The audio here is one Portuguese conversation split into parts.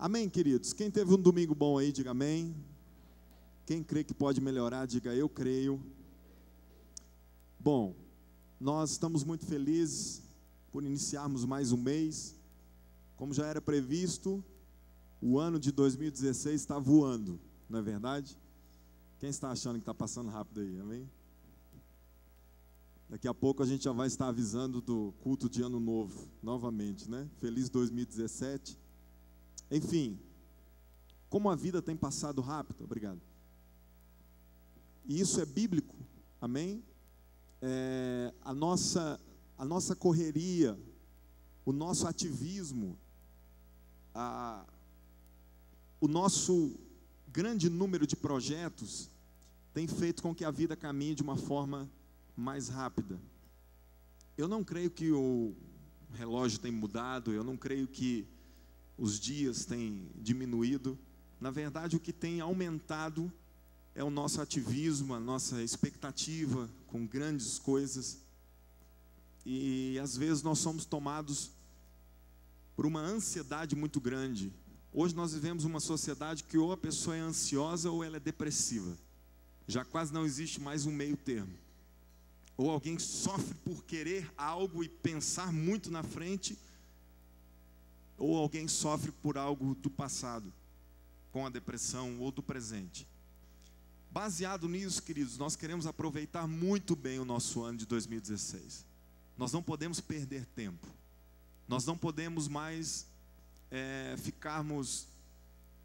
Amém, queridos? Quem teve um domingo bom aí, diga amém. Quem crê que pode melhorar, diga eu creio. Bom, nós estamos muito felizes por iniciarmos mais um mês. Como já era previsto, o ano de 2016 está voando, não é verdade? Quem está achando que está passando rápido aí, amém? Daqui a pouco a gente já vai estar avisando do culto de ano novo, novamente, né? Feliz 2017. Enfim, como a vida tem passado rápido, obrigado. E isso é bíblico, amém? A nossa correria, o nosso ativismo, o nosso grande número de projetos tem feito com que a vida caminhe de uma forma mais rápida. Eu não creio que o relógio tenha mudado, eu não creio que os dias têm diminuído. Na verdade, o que tem aumentado é o nosso ativismo, a nossa expectativa com grandes coisas. E às vezes nós somos tomados por uma ansiedade muito grande. Hoje nós vivemos uma sociedade que ou a pessoa é ansiosa ou ela é depressiva. Já quase não existe mais um meio termo. Ou alguém sofre por querer algo e pensar muito na frente, ou alguém sofre por algo do passado, com a depressão ou do presente. Baseado nisso, queridos, nós queremos aproveitar muito bem o nosso ano de 2016. Nós não podemos perder tempo. Nós não podemos mais ficarmos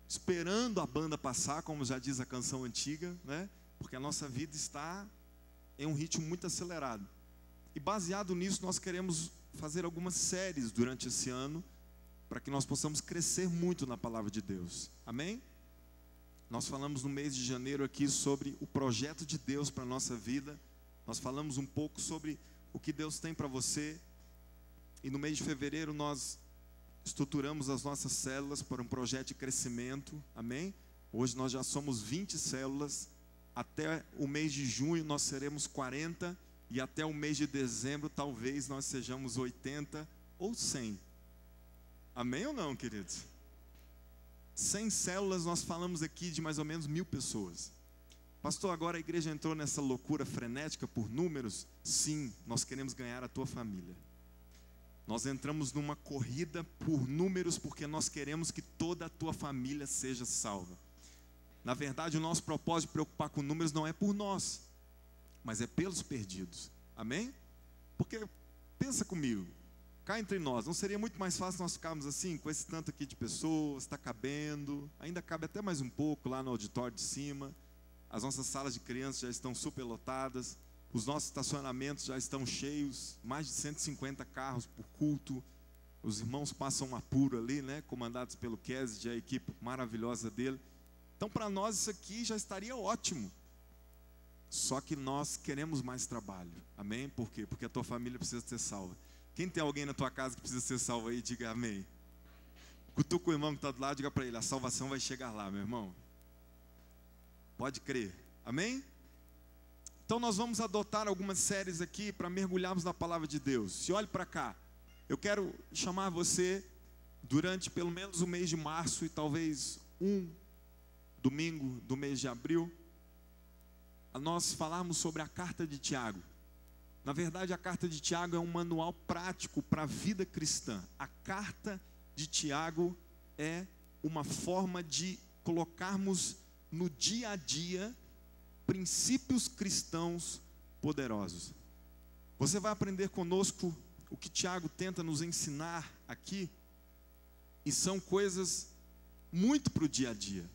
esperando a banda passar, como já diz a canção antiga, né? Porque a nossa vida está em um ritmo muito acelerado. E baseado nisso, nós queremos fazer algumas séries durante esse ano, para que nós possamos crescer muito na palavra de Deus. Amém? Nós falamos no mês de janeiro aqui sobre o projeto de Deus para a nossa vida. Nós falamos um pouco sobre o que Deus tem para você. E no mês de fevereiro nós estruturamos as nossas células para um projeto de crescimento. Amém? Hoje nós já somos 20 células. Até o mês de junho nós seremos 40. E até o mês de dezembro talvez nós sejamos 80 ou 100. Amém ou não, queridos? 100 células, nós falamos aqui de mais ou menos 1000 pessoas. Pastor, agora a igreja entrou nessa loucura frenética por números? Sim, nós queremos ganhar a tua família. Nós entramos numa corrida por números porque nós queremos que toda a tua família seja salva. Na verdade, o nosso propósito de preocupar com números não é por nós, mas é pelos perdidos. Amém? Porque, pensa comigo, cá entre nós, não seria muito mais fácil nós ficarmos assim, com esse tanto aqui de pessoas, está cabendo, ainda cabe até mais um pouco lá no auditório de cima, as nossas salas de crianças já estão superlotadas, os nossos estacionamentos já estão cheios, mais de 150 carros por culto, os irmãos passam um apuro ali, né, comandados pelo Kesed, a equipe maravilhosa dele. Então para nós isso aqui já estaria ótimo, só que nós queremos mais trabalho, amém? Por quê? Porque a tua família precisa ser salva. Quem tem alguém na tua casa que precisa ser salvo aí, diga amém. Cutuca o irmão que está do lado, diga para ele, a salvação vai chegar lá, meu irmão. Pode crer, amém? Então nós vamos adotar algumas séries aqui para mergulharmos na palavra de Deus. Se olhe para cá, eu quero chamar você durante pelo menos o mês de março e talvez um domingo do mês de abril, a nós falarmos sobre a carta de Tiago. Na verdade, a carta de Tiago é um manual prático para a vida cristã. A carta de Tiago é uma forma de colocarmos no dia a dia princípios cristãos poderosos. Você vai aprender conosco o que Tiago tenta nos ensinar aqui, e são coisas muito para o dia a dia.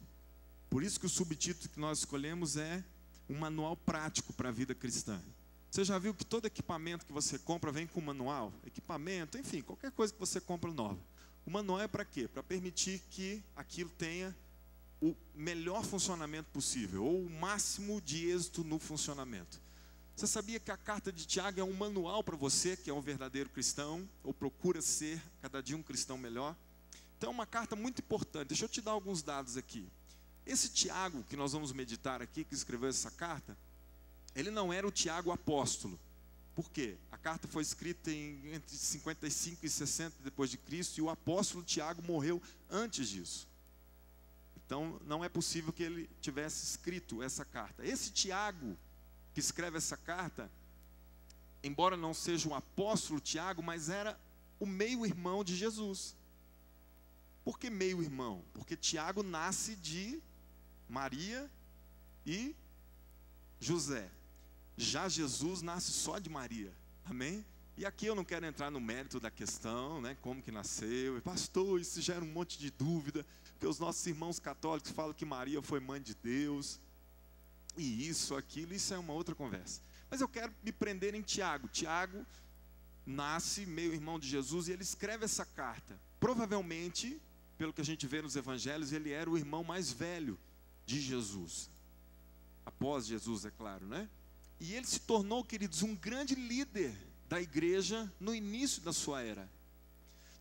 Por isso que o subtítulo que nós escolhemos é um manual prático para a vida cristã. Você já viu que todo equipamento que você compra vem com manual? Equipamento, enfim, qualquer coisa que você compra nova. O manual é para quê? Para permitir que aquilo tenha o melhor funcionamento possível, ou o máximo de êxito no funcionamento. Você sabia que a carta de Tiago é um manual para você, que é um verdadeiro cristão, ou procura ser cada dia um cristão melhor? Então é uma carta muito importante. Deixa eu te dar alguns dados aqui. Esse Tiago, que nós vamos meditar aqui, que escreveu essa carta, ele não era o Tiago apóstolo. Por quê? A carta foi escrita entre 55 e 60 depois de Cristo, e o apóstolo Tiago morreu antes disso. Então, não é possível que ele tivesse escrito essa carta. Esse Tiago, que escreve essa carta, embora não seja um apóstolo Tiago, mas era o meio-irmão de Jesus. Por que meio-irmão? Porque Tiago nasce de Maria e José. Já Jesus nasce só de Maria. Amém? E aqui eu não quero entrar no mérito da questão, né? Como que nasceu. Pastor, isso gera um monte de dúvida, porque os nossos irmãos católicos falam que Maria foi mãe de Deus. E isso, aquilo, isso é uma outra conversa. Mas eu quero me prender em Tiago. Tiago nasce meio-irmão de Jesus e ele escreve essa carta. Provavelmente, pelo que a gente vê nos evangelhos, ele era o irmão mais velho de Jesus. Após Jesus, é claro, né? E ele se tornou, queridos, um grande líder da igreja no início da sua era.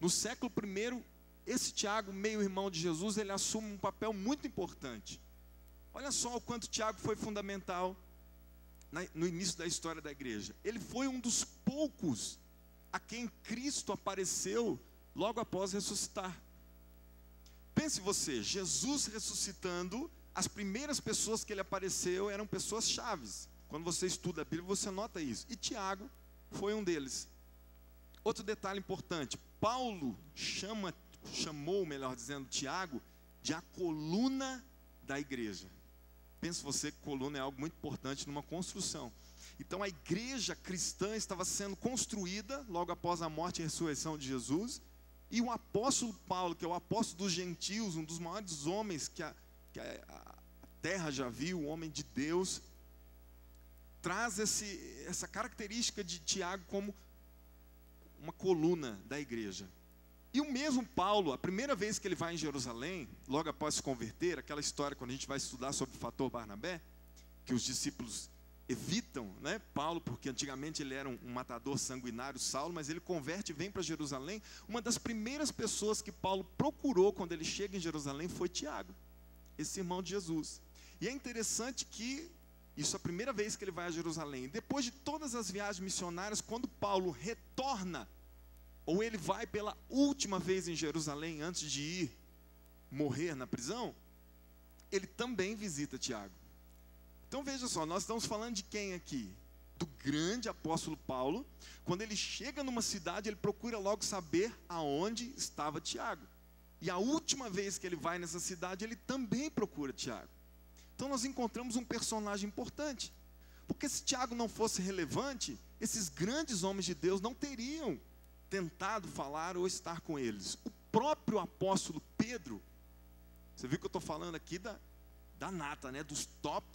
No século I, esse Tiago, meio-irmão de Jesus, ele assume um papel muito importante. Olha só o quanto Tiago foi fundamental no início da história da igreja. Ele foi um dos poucos a quem Cristo apareceu logo após ressuscitar. Pense você, Jesus ressuscitando, as primeiras pessoas que ele apareceu eram pessoas chaves. Quando você estuda a Bíblia, você nota isso. E Tiago foi um deles. Outro detalhe importante, Paulo chamou, melhor dizendo, Tiago, de a coluna da igreja. Pense você que coluna é algo muito importante numa construção. Então a igreja cristã estava sendo construída logo após a morte e a ressurreição de Jesus. E o apóstolo Paulo, que é o apóstolo dos gentios, um dos maiores homens que a terra já viu, o homem de Deus, traz essa característica de Tiago como uma coluna da igreja. E o mesmo Paulo, a primeira vez que ele vai em Jerusalém, logo após se converter, aquela história quando a gente vai estudar sobre o fator Barnabé, que os discípulos evitam, né, Paulo, porque antigamente ele era um matador sanguinário, Saulo, mas ele converte e vem para Jerusalém. Uma das primeiras pessoas que Paulo procurou quando ele chega em Jerusalém foi Tiago, esse irmão de Jesus. E é interessante que isso é a primeira vez que ele vai a Jerusalém. Depois de todas as viagens missionárias, quando Paulo retorna, ou ele vai pela última vez em Jerusalém, antes de ir morrer na prisão, ele também visita Tiago. Então veja só, nós estamos falando de quem aqui? Do grande apóstolo Paulo. Quando ele chega numa cidade, ele procura logo saber aonde estava Tiago. E a última vez que ele vai nessa cidade, ele também procura Tiago. Então nós encontramos um personagem importante. Porque se Tiago não fosse relevante, esses grandes homens de Deus não teriam tentado falar ou estar com eles. O próprio apóstolo Pedro, você viu que eu estou falando aqui da nata, né? Dos top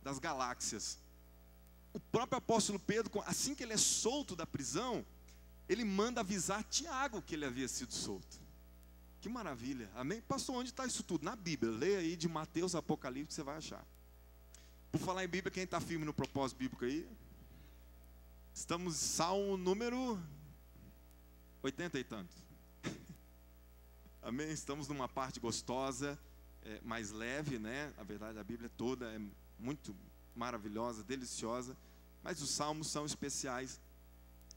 das galáxias. O próprio apóstolo Pedro, assim que ele é solto da prisão, ele manda avisar Tiago que ele havia sido solto. Que maravilha, amém? Pastor, onde está isso tudo? Na Bíblia, leia aí de Mateus a Apocalipse que você vai achar. Por falar em Bíblia, quem está firme no propósito bíblico aí? Estamos em Salmo número 80 e tanto. Amém? Estamos numa parte gostosa, mais leve, né? A verdade, a Bíblia toda é muito maravilhosa, deliciosa, mas os salmos são especiais.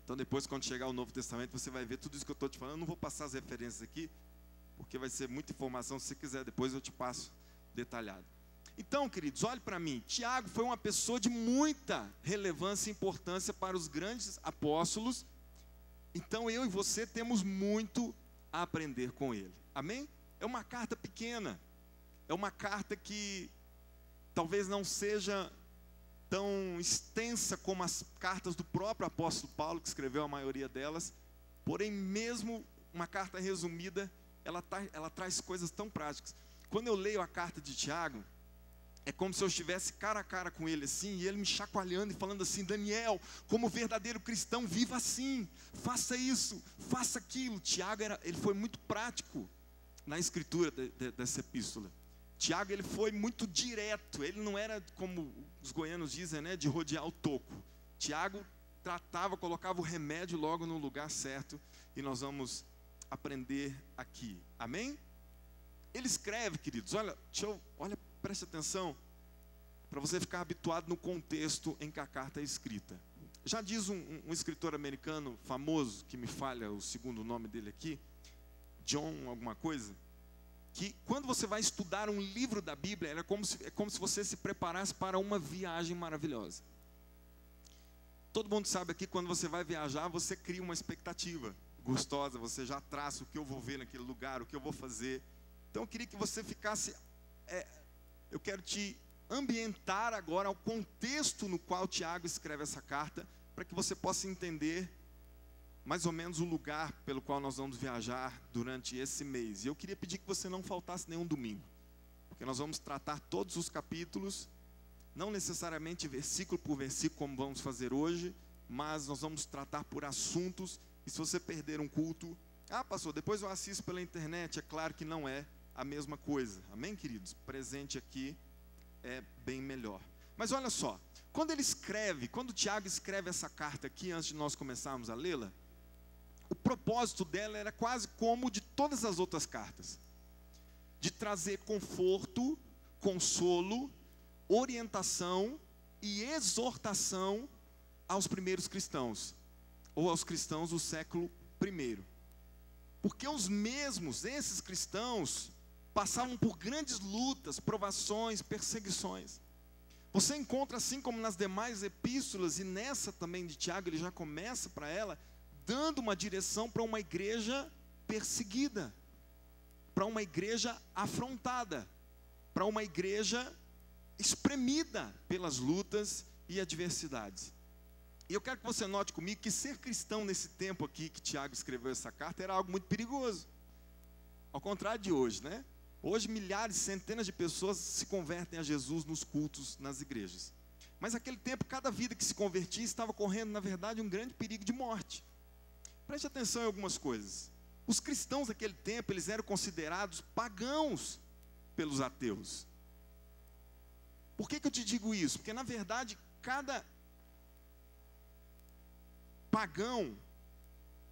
Então depois, quando chegar o Novo Testamento, você vai ver tudo isso que eu estou te falando. Eu não vou passar as referências aqui, porque vai ser muita informação. Se você quiser, depois eu te passo detalhado. Então, queridos, olhe para mim. Tiago foi uma pessoa de muita relevância e importância para os grandes apóstolos. Então eu e você temos muito a aprender com ele. Amém? É uma carta pequena. É uma carta que talvez não seja tão extensa como as cartas do próprio apóstolo Paulo, que escreveu a maioria delas. Porém, mesmo uma carta resumida, ela traz coisas tão práticas. Quando eu leio a carta de Tiago, é como se eu estivesse cara a cara com ele assim, e ele me chacoalhando e falando assim: Daniel, como verdadeiro cristão, viva assim, faça isso, faça aquilo. Tiago ele foi muito prático na escritura dessa epístola. Tiago, ele foi muito direto, ele não era como os goianos dizem, né, de rodear o toco. Tiago colocava o remédio logo no lugar certo, e nós vamos aprender aqui, amém? Ele escreve, queridos, olha, preste atenção, para você ficar habituado no contexto em que a carta é escrita. Já diz um escritor americano famoso, que me falha o segundo nome dele aqui, John alguma coisa, que quando você vai estudar um livro da Bíblia, é como se você se preparasse para uma viagem maravilhosa. Todo mundo sabe aqui, quando você vai viajar, você cria uma expectativa gostosa, você já traça o que eu vou ver naquele lugar, o que eu vou fazer. Então eu queria que você ficasse, eu quero te ambientar agora ao contexto no qual Tiago escreve essa carta, para que você possa entender mais ou menos o lugar pelo qual nós vamos viajar durante esse mês. E eu queria pedir que você não faltasse nenhum domingo, porque nós vamos tratar todos os capítulos, não necessariamente versículo por versículo como vamos fazer hoje, mas nós vamos tratar por assuntos. E se você perder um culto, pastor, depois eu assisto pela internet, é claro que não é a mesma coisa, amém, queridos? Presente aqui é bem melhor. Mas olha só, quando Tiago escreve essa carta aqui, antes de nós começarmos a lê-la, o propósito dela era quase como de todas as outras cartas, de trazer conforto, consolo, orientação e exortação aos primeiros cristãos, ou aos cristãos do século I. Porque esses cristãos, passavam por grandes lutas, provações, perseguições. Você encontra, assim como nas demais epístolas, e nessa também de Tiago, ele já começa para ela, dando uma direção para uma igreja perseguida, para uma igreja afrontada, para uma igreja espremida pelas lutas e adversidades. E eu quero que você note comigo que ser cristão nesse tempo aqui que Tiago escreveu essa carta era algo muito perigoso. Ao contrário de hoje, né? Hoje milhares, centenas de pessoas se convertem a Jesus nos cultos, nas igrejas. Mas naquele tempo, cada vida que se convertia estava correndo, na verdade, um grande perigo de morte. Preste atenção em algumas coisas. Os cristãos daquele tempo, eles eram considerados pagãos pelos ateus. Por que eu te digo isso? Porque na verdade, cada pagão,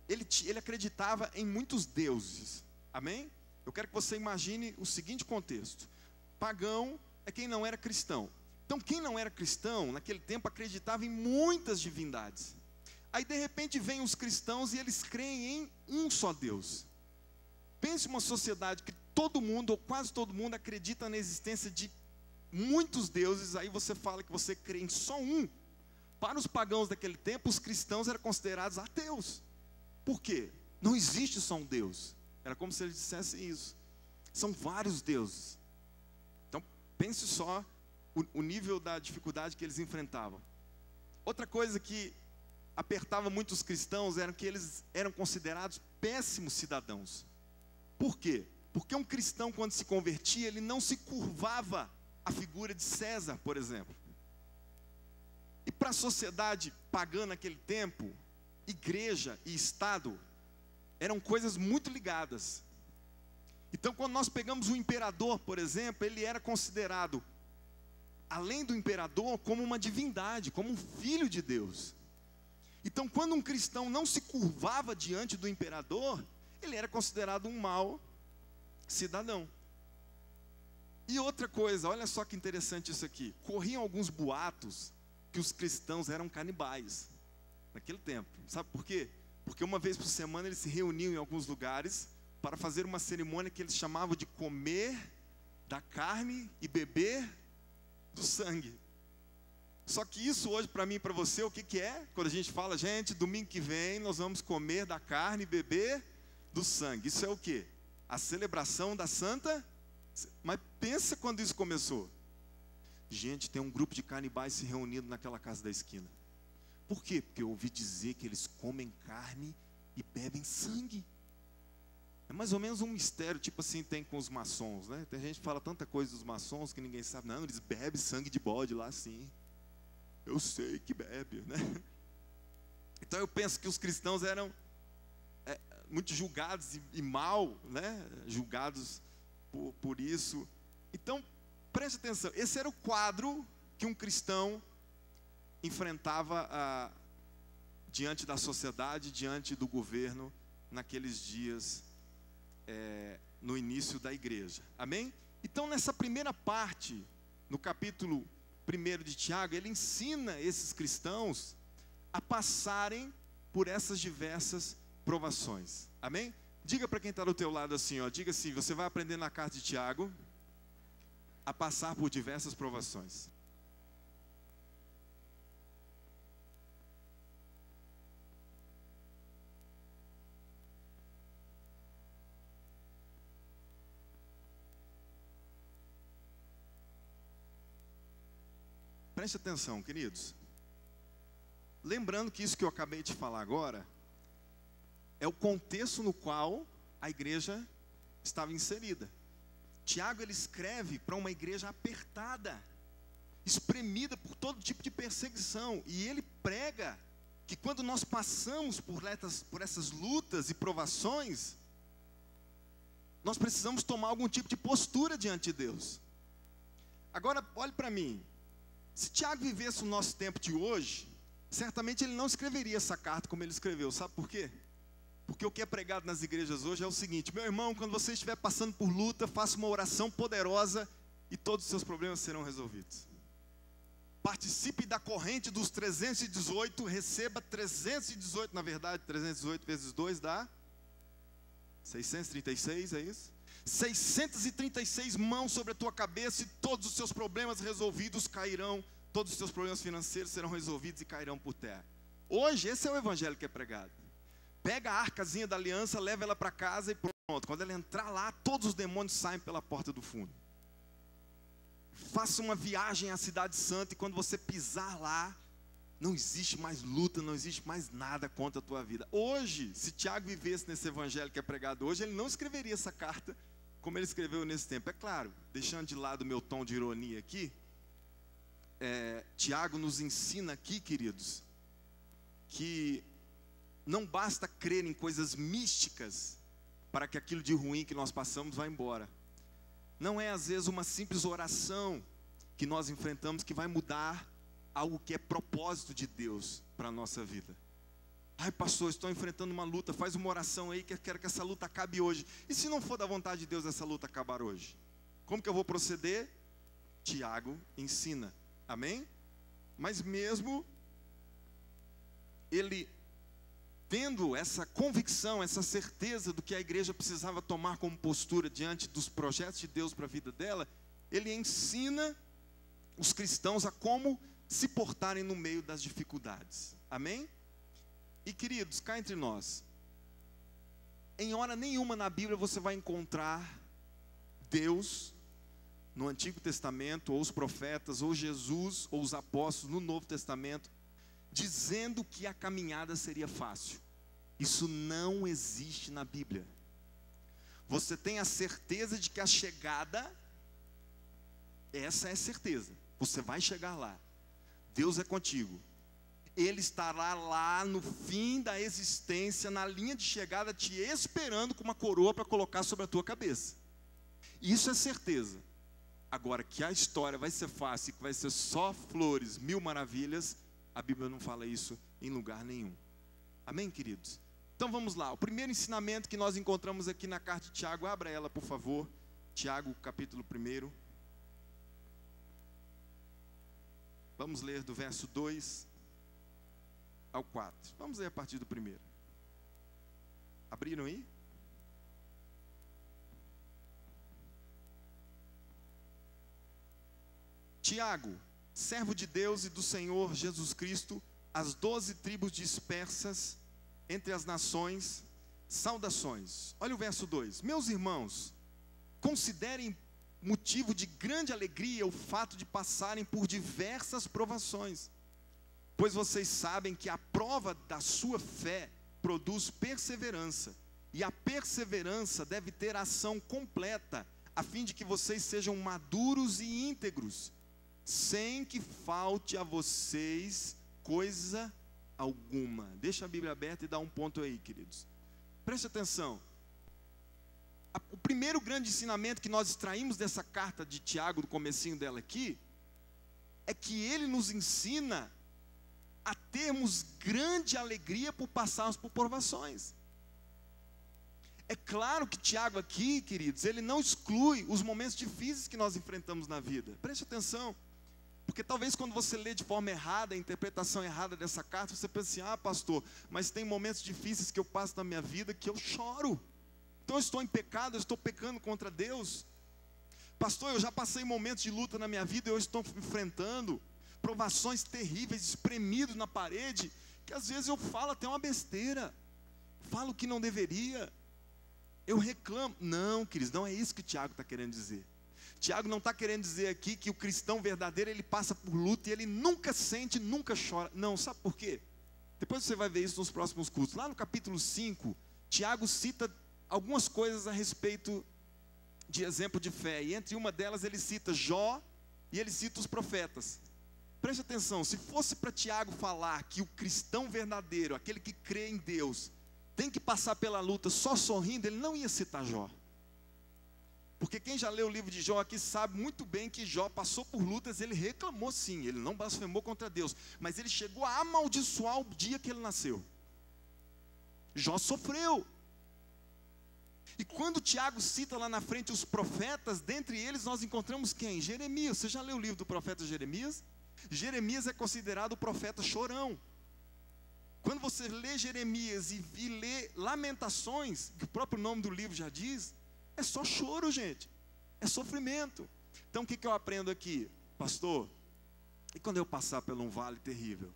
ele acreditava em muitos deuses, amém? Eu quero que você imagine o seguinte contexto: pagão é quem não era cristão. Então quem não era cristão, naquele tempo, acreditava em muitas divindades. Aí de repente vêm os cristãos e eles creem em um só Deus. Pense uma sociedade que todo mundo, ou quase todo mundo, acredita na existência de muitos deuses. Aí você fala que você crê em só um. Para os pagãos daquele tempo, os cristãos eram considerados ateus. Por quê? Não existe só um Deus. Era como se eles dissessem isso. São vários deuses. Então pense só o nível da dificuldade que eles enfrentavam. Outra coisa que apertava muito os cristãos era que eles eram considerados péssimos cidadãos. Por quê? Porque um cristão, quando se convertia, ele não se curvava à figura de César, por exemplo. E para a sociedade pagã naquele tempo, igreja e Estado eram coisas muito ligadas. Então, quando nós pegamos o imperador, por exemplo, ele era considerado, além do imperador, como uma divindade, como um filho de Deus. Então, quando um cristão não se curvava diante do imperador, ele era considerado um mau cidadão. E outra coisa, olha só que interessante isso aqui. Corriam alguns boatos que os cristãos eram canibais naquele tempo. Sabe por quê? Porque uma vez por semana eles se reuniam em alguns lugares para fazer uma cerimônia que eles chamavam de comer da carne e beber do sangue. Só que isso hoje para mim e para você, o que é? Quando a gente fala, gente, domingo que vem nós vamos comer da carne e beber do sangue. Isso é o quê? A celebração da Santa. Mas pensa quando isso começou. Gente, tem um grupo de canibais se reunindo naquela casa da esquina. Por quê? Porque eu ouvi dizer que eles comem carne e bebem sangue. É mais ou menos um mistério, tipo assim tem com os maçons, né? Tem gente que fala tanta coisa dos maçons que ninguém sabe. Não, eles bebem sangue de bode lá sim. Eu sei que bebe, né? Então eu penso que os cristãos eram muito julgados e mal, né? Julgados por isso. Então, preste atenção, esse era o quadro que um cristão enfrentava diante da sociedade, diante do governo, naqueles dias, no início da igreja, amém? Então nessa primeira parte, no capítulo 1 de Tiago, ele ensina esses cristãos a passarem por essas diversas provações, amém? Diga para quem está do teu lado assim, ó, diga assim: você vai aprender na carta de Tiago a passar por diversas provações. Preste atenção, queridos. Lembrando que isso que eu acabei de falar agora é o contexto no qual a igreja estava inserida. Tiago, ele escreve para uma igreja apertada, espremida por todo tipo de perseguição, e ele prega que quando nós passamos por essas lutas e provações, nós precisamos tomar algum tipo de postura diante de Deus. Agora, olhe para mim. Se Tiago vivesse o nosso tempo de hoje, certamente ele não escreveria essa carta como ele escreveu. Sabe por quê? Porque o que é pregado nas igrejas hoje é o seguinte: meu irmão, quando você estiver passando por luta, faça uma oração poderosa e todos os seus problemas serão resolvidos. Participe da corrente dos 318, receba 318, na verdade, 318 vezes 2 dá 636, é isso? 636 mãos sobre a tua cabeça e todos os seus problemas resolvidos cairão, todos os seus problemas financeiros serão resolvidos e cairão por terra. Hoje, esse é o evangelho que é pregado. Pega a arcazinha da aliança, leva ela para casa e pronto. Quando ela entrar lá, todos os demônios saem pela porta do fundo. Faça uma viagem à cidade santa e quando você pisar lá, não existe mais luta, não existe mais nada contra a tua vida. Hoje, se Tiago vivesse nesse evangelho que é pregado hoje, ele não escreveria essa carta como ele escreveu nesse tempo. É claro, deixando de lado o meu tom de ironia aqui, Tiago nos ensina aqui, queridos, que não basta crer em coisas místicas para que aquilo de ruim que nós passamos vá embora. Não é às vezes uma simples oração que nós enfrentamos que vai mudar algo que é propósito de Deus para a nossa vida. Ai, pastor, estou enfrentando uma luta, faz uma oração aí que eu quero que essa luta acabe hoje. E se não for da vontade de Deus essa luta acabar hoje? Como que eu vou proceder? Tiago ensina, amém? Mas mesmo ele tendo essa convicção, essa certeza do que a igreja precisava tomar como postura diante dos projetos de Deus para a vida dela, ele ensina os cristãos a como se portarem no meio das dificuldades, amém? E queridos, cá entre nós, em hora nenhuma na Bíblia você vai encontrar Deus, no Antigo Testamento, ou os profetas, ou Jesus, ou os apóstolos no Novo Testamento, dizendo que a caminhada seria fácil. Isso não existe na Bíblia. Você tem a certeza de que a chegada, essa é certeza, você vai chegar lá. Deus é contigo. Ele estará lá no fim da existência, na linha de chegada, te esperando com uma coroa para colocar sobre a tua cabeça. Isso é certeza. Agora, que a história vai ser fácil, que vai ser só flores, mil maravilhas, a Bíblia não fala isso em lugar nenhum. Amém, queridos? Então vamos lá. O primeiro ensinamento que nós encontramos aqui na carta de Tiago, abra ela, por favor. Tiago, capítulo 1. Vamos ler do verso 2 ao 4. Vamos ler a partir do 1. Abriram aí? Tiago, servo de Deus e do Senhor Jesus Cristo, as 12 tribos dispersas entre as nações, saudações. Olha o verso 2. Meus irmãos, considerem motivo de grande alegria o fato de passarem por diversas provações, pois vocês sabem que a prova da sua fé produz perseverança, e a perseverança deve ter ação completa, a fim de que vocês sejam maduros e íntegros, sem que falte a vocês coisa alguma. Deixa a Bíblia aberta e dá um ponto aí, queridos. Preste atenção. O primeiro grande ensinamento que nós extraímos dessa carta de Tiago, do comecinho dela aqui, é que ele nos ensina a termos grande alegria por passarmos por provações. É claro que Tiago aqui, queridos, ele não exclui os momentos difíceis que nós enfrentamos na vida. Preste atenção, porque talvez quando você lê de forma errada, a interpretação errada dessa carta, você pensa assim: ah, pastor, mas tem momentos difíceis que eu passo na minha vida que eu choro. Então eu estou em pecado, eu estou pecando contra Deus. Pastor, eu já passei momentos de luta na minha vida, eu estou enfrentando provações terríveis, espremido na parede, que às vezes eu falo até uma besteira, falo o que não deveria, eu reclamo. Não, queridos, não é isso que o Tiago está querendo dizer. Tiago não está querendo dizer aqui que o cristão verdadeiro, ele passa por luta e ele nunca sente, nunca chora. Não, sabe por quê? Depois você vai ver isso nos próximos cultos. Lá no capítulo 5, Tiago cita algumas coisas a respeito de exemplo de fé, e entre uma delas ele cita Jó, e ele cita os profetas. Preste atenção, se fosse para Tiago falar que o cristão verdadeiro, aquele que crê em Deus, tem que passar pela luta só sorrindo, ele não ia citar Jó. Porque quem já leu o livro de Jó aqui sabe muito bem que Jó passou por lutas, ele reclamou sim, ele não blasfemou contra Deus, mas ele chegou a amaldiçoar o dia que ele nasceu. Jó sofreu. E quando Tiago cita lá na frente os profetas, dentre eles nós encontramos quem? Jeremias. Você já leu o livro do profeta Jeremias? Jeremias é considerado o profeta chorão. Quando você lê Jeremias e lê Lamentações, que o próprio nome do livro já diz, é só choro, gente, é sofrimento. Então o que eu aprendo aqui? Pastor, e quando eu passar por um vale terrível?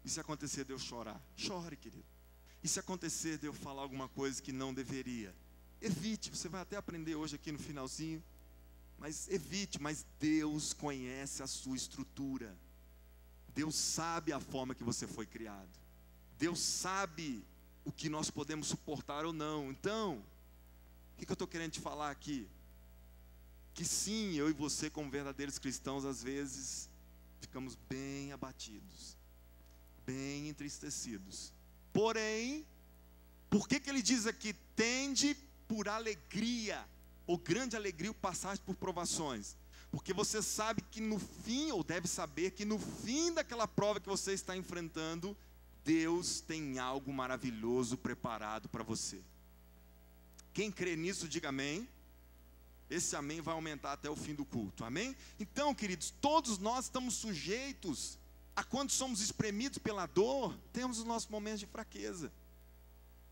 E se acontecer de eu chorar? Chore, querido. E se acontecer de eu falar alguma coisa que não deveria? Evite, você vai até aprender hoje aqui no finalzinho, mas evite. Mas Deus conhece a sua estrutura, Deus sabe a forma que você foi criado, Deus sabe o que nós podemos suportar ou não. Então, o que eu estou querendo te falar aqui? Que sim, eu e você como verdadeiros cristãos, às vezes, ficamos bem abatidos, bem entristecidos. Porém, por que ele diz aqui, tende por alegria, ou grande alegria, o passar por provações? Porque você sabe que no fim, ou deve saber que no fim daquela prova que você está enfrentando, Deus tem algo maravilhoso preparado para você. Quem crê nisso, diga amém. Esse amém vai aumentar até o fim do culto, amém? Então, queridos, todos nós estamos sujeitos a, quando somos espremidos pela dor, temos os nossos momentos de fraqueza.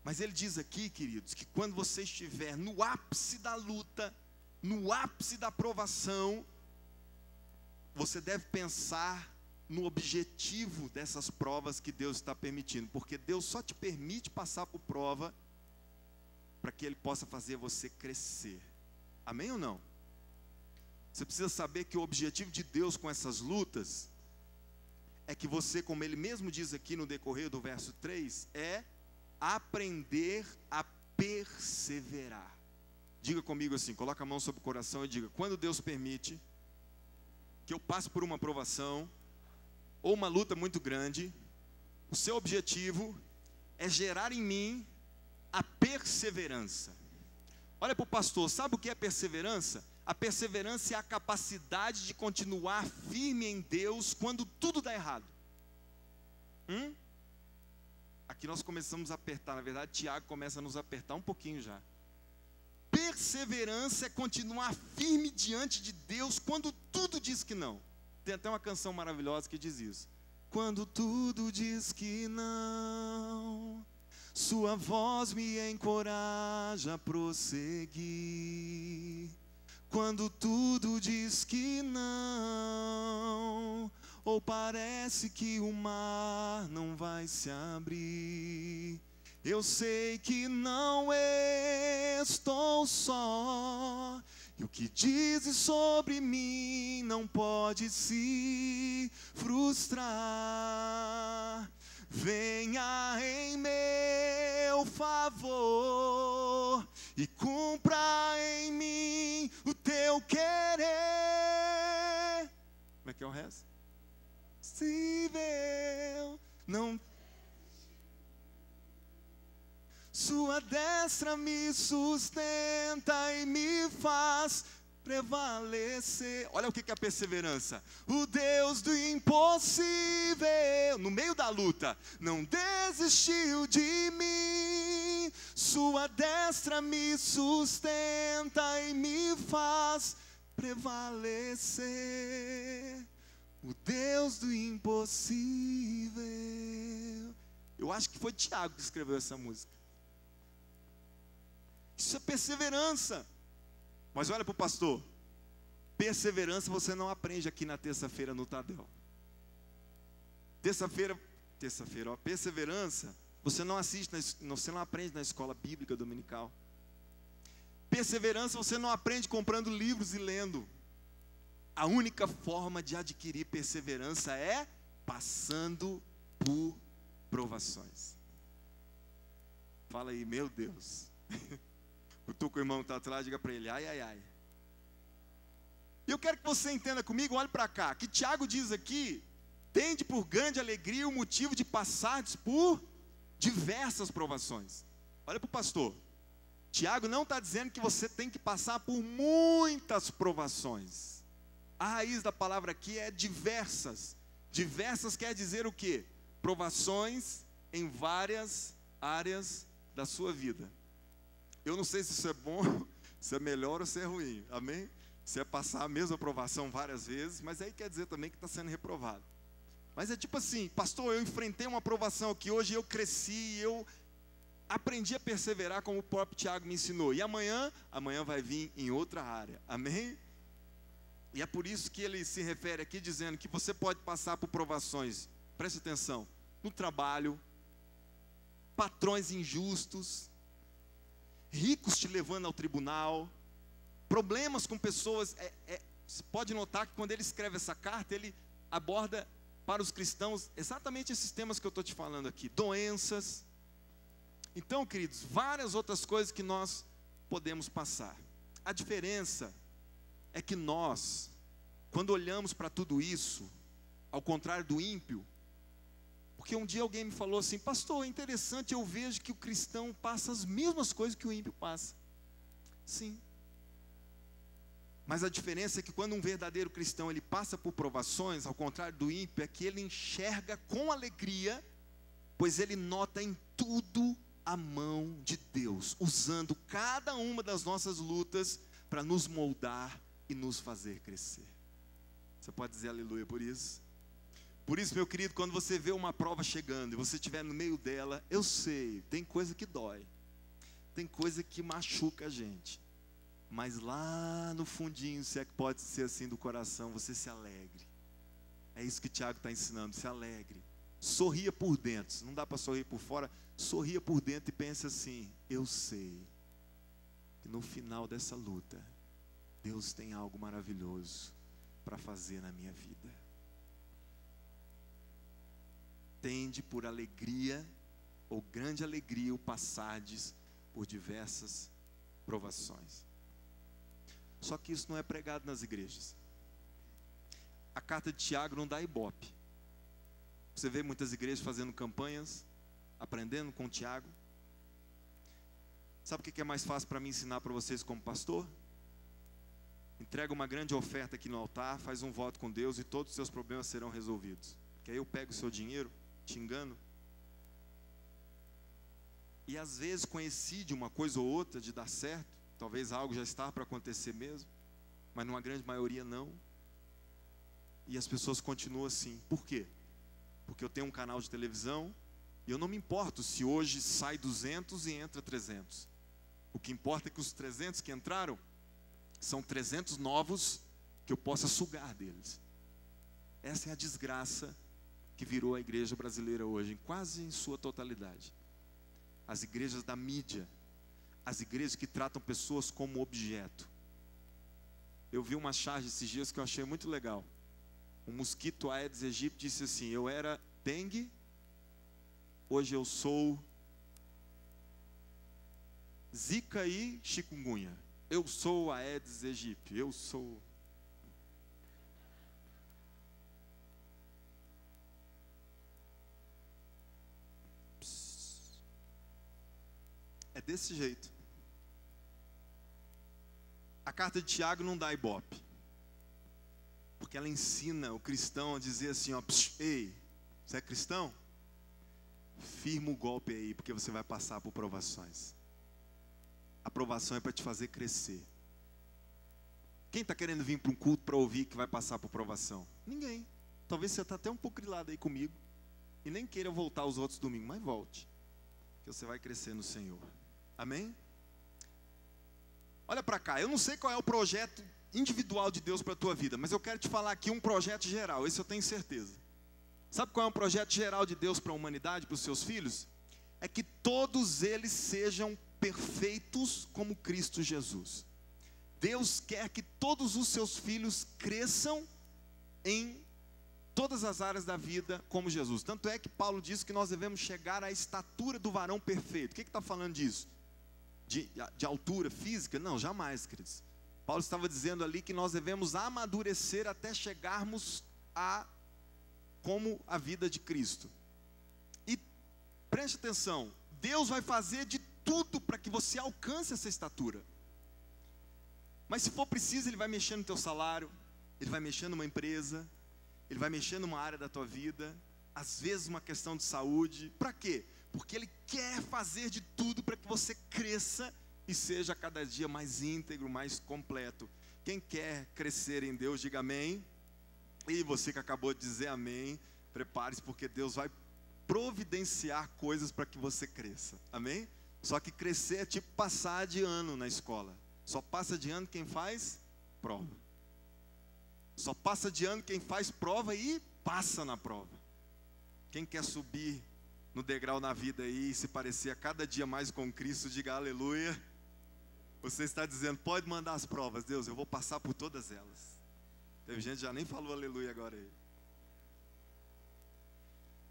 Mas ele diz aqui, queridos, que quando você estiver no ápice da luta, no ápice da provação, você deve pensar no objetivo dessas provas que Deus está permitindo, porque Deus só te permite passar por prova para que Ele possa fazer você crescer. Amém ou não? Você precisa saber que o objetivo de Deus com essas lutas é que você, como Ele mesmo diz aqui no decorrer do verso 3, é aprender a perseverar. Diga comigo assim, coloca a mão sobre o coração e diga: quando Deus permite que eu passe por uma provação ou uma luta muito grande, o seu objetivo é gerar em mim a perseverança. Olha para o pastor, sabe o que é perseverança? A perseverança é a capacidade de continuar firme em Deus quando tudo dá errado. Aqui nós começamos a apertar, na verdade Tiago começa a nos apertar um pouquinho já. Perseverança é continuar firme diante de Deus quando tudo diz que não. Tem até uma canção maravilhosa que diz isso. Quando tudo diz que não, sua voz me encoraja a prosseguir. Quando tudo diz que não, ou parece que o mar não vai se abrir, eu sei que não estou só, e o que dizes sobre mim não pode se frustrar. Venha em meu favor e cumpra em mim o teu querer. Como é que é o resto? Possível não. Sua destra me sustenta e me faz prevalecer. Olha o que é a perseverança. O Deus do impossível, no meio da luta, não desistiu de mim. Sua destra me sustenta e me faz prevalecer. O Deus do impossível. Eu acho que foi Tiago que escreveu essa música. Isso é perseverança. Mas olha para o pastor. Perseverança você não aprende aqui na terça-feira no Tadel. Terça-feira, ó, perseverança você não assiste, você não aprende na escola bíblica dominical. Perseverança você não aprende comprando livros e lendo. A única forma de adquirir perseverança é passando por provações. Fala aí, meu Deus. Cutuca o irmão que está atrás, diga para ele, ai, ai, ai. E eu quero que você entenda comigo, olhe para cá, que Tiago diz aqui, tende por grande alegria o motivo de passardes por diversas provações. Olha para o pastor. Tiago não está dizendo que você tem que passar por muitas provações. A raiz da palavra aqui é diversas. Diversas quer dizer o quê? Provações em várias áreas da sua vida. Eu não sei se isso é bom, se é melhor ou se é ruim, amém? Se é passar a mesma provação várias vezes, mas aí quer dizer também que está sendo reprovado. Mas é tipo assim, pastor, eu enfrentei uma provação aqui hoje, eu cresci, eu aprendi a perseverar como o próprio Tiago me ensinou. E amanhã vai vir em outra área, amém? E é por isso que ele se refere aqui dizendo que você pode passar por provações, preste atenção, no trabalho, patrões injustos, ricos te levando ao tribunal, problemas com pessoas. Você pode notar que quando ele escreve essa carta, ele aborda para os cristãos exatamente esses temas que eu estou te falando aqui, doenças. Então, queridos, várias outras coisas que nós podemos passar. A diferença é que nós, quando olhamos para tudo isso, ao contrário do ímpio, porque um dia alguém me falou assim, pastor, é interessante, eu vejo que o cristão passa as mesmas coisas que o ímpio passa. Sim. Mas a diferença é que quando um verdadeiro cristão ele passa por provações, ao contrário do ímpio, é que ele enxerga com alegria, pois ele nota em tudo a mão de Deus, usando cada uma das nossas lutas para nos moldar e nos fazer crescer. Você pode dizer aleluia por isso? Por isso, meu querido, quando você vê uma prova chegando e você estiver no meio dela, eu sei, tem coisa que dói, tem coisa que machuca a gente, mas lá no fundinho, se é que pode ser assim do coração, você se alegre. É isso que Tiago está ensinando, se alegre. Sorria por dentro, não dá para sorrir por fora, sorria por dentro e pense assim, eu sei que no final dessa luta, Deus tem algo maravilhoso para fazer na minha vida. Tende por alegria, ou grande alegria, o passardes por diversas provações. Só que isso não é pregado nas igrejas. A carta de Tiago não dá ibope. Você vê muitas igrejas fazendo campanhas, aprendendo com Tiago. Sabe o que é mais fácil para mim ensinar para vocês como pastor? Entrega uma grande oferta aqui no altar, faz um voto com Deus e todos os seus problemas serão resolvidos. Porque aí eu pego o seu dinheiro, te engano. E às vezes coincide uma coisa ou outra de dar certo. Talvez algo já está para acontecer mesmo, mas numa grande maioria não. E as pessoas continuam assim. Por quê? Porque eu tenho um canal de televisão e eu não me importo se hoje sai 200 e entra 300. O que importa é que os 300 que entraram são 300 novos que eu possa sugar deles. Essa é a desgraça que virou a igreja brasileira hoje, quase em sua totalidade. As igrejas da mídia, as igrejas que tratam pessoas como objeto. Eu vi uma charge esses dias que eu achei muito legal. O mosquito Aedes aegypti disse assim, eu era dengue, hoje eu sou zika e chikungunya. Eu sou Aedes aegypti, eu sou... É desse jeito. A carta de Tiago não dá ibope, porque ela ensina o cristão a dizer assim, ó, ei, você é cristão? Firma o golpe aí, porque você vai passar por provações. A provação é para te fazer crescer. Quem está querendo vir para um culto para ouvir que vai passar por provação? Ninguém. Talvez você está até um pouco grilado aí comigo e nem queira voltar os outros domingos, mas volte, que você vai crescer no Senhor. Amém? Olha para cá, eu não sei qual é o projeto individual de Deus para a tua vida, mas eu quero te falar aqui um projeto geral, esse eu tenho certeza. Sabe qual é o projeto geral de Deus para a humanidade, para os seus filhos? É que todos eles sejam perfeitos como Cristo Jesus. Deus quer que todos os seus filhos cresçam em todas as áreas da vida como Jesus. Tanto é que Paulo diz que nós devemos chegar à estatura do varão perfeito. O que está falando disso? De altura física? Não, jamais, queridos. Paulo estava dizendo ali que nós devemos amadurecer até chegarmos a como a vida de Cristo. E preste atenção, Deus vai fazer de tudo para que você alcance essa estatura. Mas se for preciso, Ele vai mexer no teu salário, Ele vai mexer numa empresa, Ele vai mexer numa área da tua vida, às vezes uma questão de saúde. Para quê? Porque Ele quer fazer de tudo para que você cresça e seja cada dia mais íntegro, mais completo. Quem quer crescer em Deus, diga amém. E você que acabou de dizer amém, prepare-se, porque Deus vai providenciar coisas para que você cresça, amém? Só que crescer é tipo passar de ano na escola. Só passa de ano quem faz prova. Só passa de ano quem faz prova e passa na prova. Quem quer subir no degrau na vida aí e se parecer a cada dia mais com Cristo, diga aleluia. Você está dizendo, pode mandar as provas, Deus, eu vou passar por todas elas. Teve gente que já nem falou aleluia agora aí.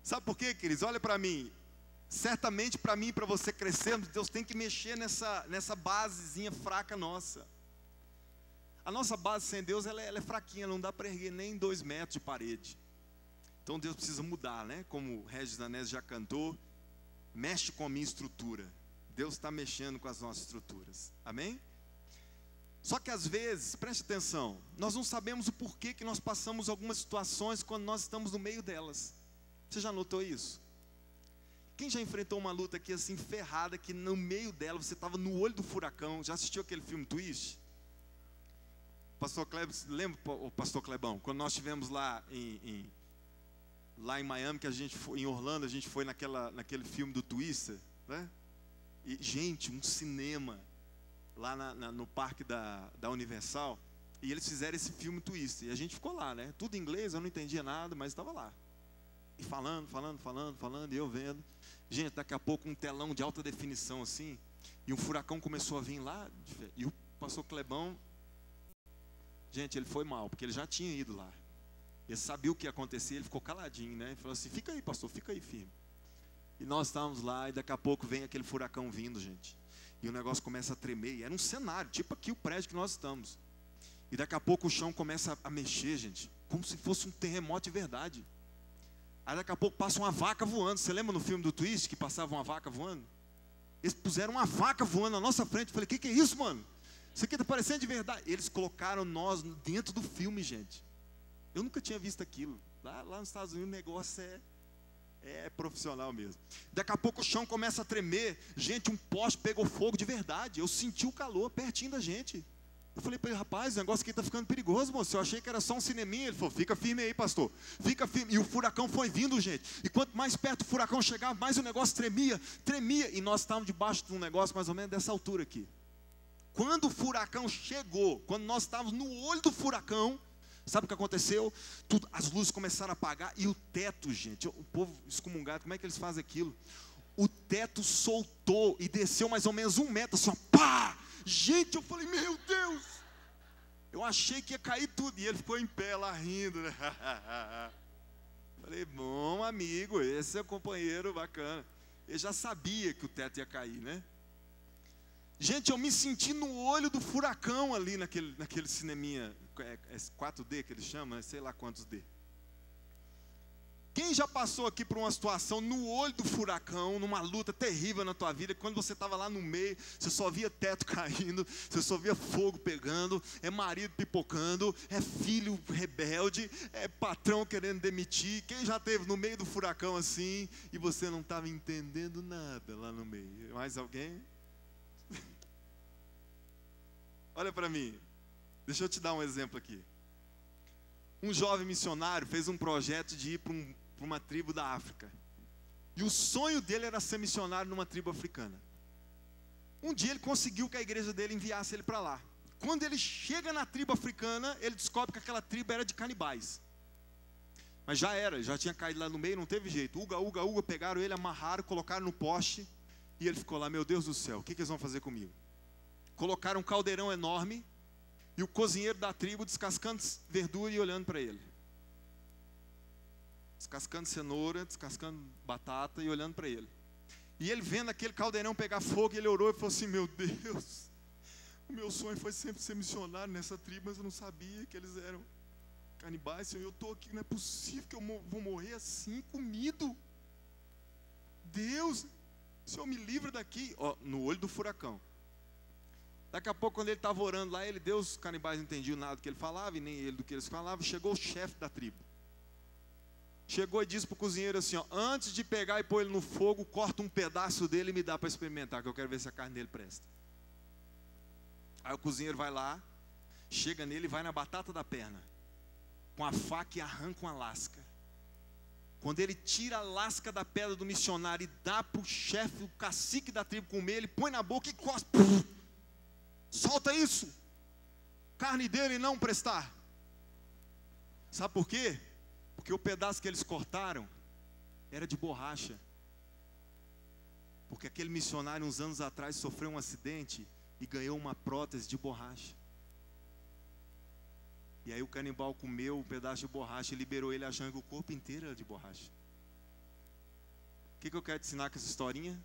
Sabe por quê, queridos? Olha para mim. Certamente para mim e para você crescermos, Deus tem que mexer nessa basezinha fraca nossa. A nossa base sem Deus, ela é fraquinha, não dá para erguer nem 2 metros de parede. Então Deus precisa mudar, né? Como o Regis Danés já cantou, mexe com a minha estrutura. Deus está mexendo com as nossas estruturas, amém? Só que às vezes, preste atenção, nós não sabemos o porquê que nós passamos algumas situações quando nós estamos no meio delas. Você já notou isso? Quem já enfrentou uma luta aqui assim ferrada, que no meio dela você estava no olho do furacão? Já assistiu aquele filme Twist? Pastor Kleber, lembra o pastor Clebão? Quando nós estivemos lá em Miami, que a gente foi, em Orlando, a gente foi naquele filme do Twister, né? E, gente, um cinema lá no parque da Universal, e eles fizeram esse filme Twister, e a gente ficou lá, né? Tudo em inglês, eu não entendia nada, mas estava lá. E falando, e eu vendo. Gente, daqui a pouco um telão de alta definição assim, e um furacão começou a vir lá, e o pastor Clebão, gente, ele foi mal, porque ele já tinha ido lá. Ele sabia o que ia acontecer, ele ficou caladinho, né? Ele falou assim, fica aí, pastor, fica aí firme. E nós estávamos lá, e daqui a pouco vem aquele furacão vindo, gente. E o negócio começa a tremer, e era um cenário, tipo aqui o prédio que nós estamos. E daqui a pouco o chão começa a mexer, gente, como se fosse um terremoto de verdade. Aí daqui a pouco passa uma vaca voando. Você lembra no filme do Twist que passava uma vaca voando? Eles puseram uma vaca voando na nossa frente. Eu falei, que é isso, mano? Isso aqui está parecendo de verdade. Eles colocaram nós dentro do filme, gente. Eu nunca tinha visto aquilo. Lá nos Estados Unidos o negócio é profissional mesmo. Daqui a pouco o chão começa a tremer. Gente, um poste pegou fogo de verdade. Eu senti o calor pertinho da gente. Eu falei para ele, rapaz, o negócio aqui está ficando perigoso, moço. Eu achei que era só um cineminha. Ele falou, fica firme aí, pastor. Fica firme. E o furacão foi vindo, gente. E quanto mais perto o furacão chegava, mais o negócio tremia. E nós estávamos debaixo de um negócio mais ou menos dessa altura aqui. Quando o furacão chegou, quando nós estávamos no olho do furacão, sabe o que aconteceu? As luzes começaram a apagar. E o teto, gente, o povo excomungado, como é que eles fazem aquilo? O teto soltou e desceu mais ou menos 1 metro, assim, ó, pá! Gente, eu falei, meu Deus, eu achei que ia cair tudo, e ele ficou em pé lá rindo, né? Falei, bom amigo, esse é o companheiro bacana. Ele já sabia que o teto ia cair, né? Gente, eu me senti no olho do furacão ali naquele cineminha, 4D que eles chamam, sei lá quantos D. Quem já passou aqui por uma situação no olho do furacão, numa luta terrível na tua vida, quando você estava lá no meio, você só via teto caindo, você só via fogo pegando, é marido pipocando, é filho rebelde, é patrão querendo demitir. Quem já esteve no meio do furacão assim, e você não estava entendendo nada lá no meio? Mais alguém? Olha para mim, deixa eu te dar um exemplo aqui. Um jovem missionário fez um projeto de ir para uma tribo da África. E o sonho dele era ser missionário numa tribo africana. Um dia ele conseguiu que a igreja dele enviasse ele para lá. Quando ele chega na tribo africana, ele descobre que aquela tribo era de canibais. Mas já era, já tinha caído lá no meio, não teve jeito. Uga, pegaram ele, amarraram, colocaram no poste. E ele ficou lá, meu Deus do céu, o que eles vão fazer comigo? Colocaram um caldeirão enorme. E o cozinheiro da tribo descascando verdura e olhando para ele. Descascando cenoura, descascando batata e olhando para ele. E ele vendo aquele caldeirão pegar fogo, ele orou e falou assim, meu Deus, o meu sonho foi sempre ser missionário nessa tribo, mas eu não sabia que eles eram canibais. Senhor, eu estou aqui, não é possível que eu vou morrer assim, comido. Deus, Senhor, me livra daqui. Ó, no olho do furacão. Daqui a pouco, quando ele estava orando lá, Deus, os canibais não entendiam nada do que ele falava, e nem ele do que eles falavam. Chegou o chefe da tribo. Chegou e disse para o cozinheiro assim, ó, antes de pegar e pôr ele no fogo, corta um pedaço dele e me dá para experimentar, que eu quero ver se a carne dele presta. Aí o cozinheiro vai lá, chega nele e vai na batata da perna, com a faca e arranca uma lasca. Quando ele tira a lasca da pedra do missionário e dá para o chefe, o cacique da tribo comer, ele põe na boca e cospe. Solta isso, carne dele não prestar. Sabe por quê? Porque o pedaço que eles cortaram era de borracha. Porque aquele missionário uns anos atrás sofreu um acidente e ganhou uma prótese de borracha. E aí o canibal comeu um pedaço de borracha e liberou ele achando que o corpo inteiro era de borracha. O que eu quero te ensinar com essa historinha?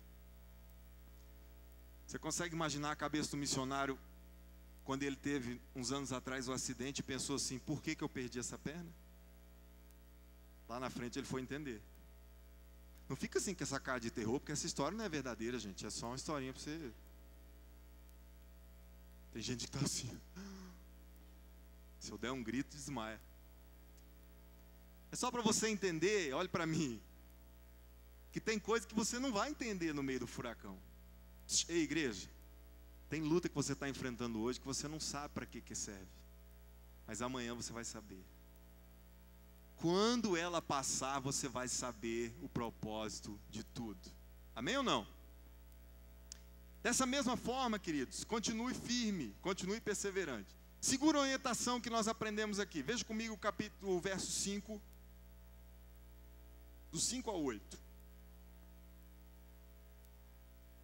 Você consegue imaginar a cabeça do missionário quando ele teve uns anos atrás o acidente e pensou assim, por que eu perdi essa perna? Lá na frente ele foi entender. Não fica assim com essa cara de terror, porque essa história não é verdadeira, gente. É só uma historinha para você. Tem gente que está assim. Se eu der um grito, desmaia. É só para você entender, olhe para mim, que tem coisa que você não vai entender no meio do furacão. Ei, igreja, tem luta que você está enfrentando hoje que você não sabe para que serve. Mas amanhã você vai saber. Quando ela passar, você vai saber o propósito de tudo. Amém ou não? Dessa mesma forma, queridos, continue firme, continue perseverante. Segura a orientação que nós aprendemos aqui. Veja comigo o verso 5, do 5 ao 8.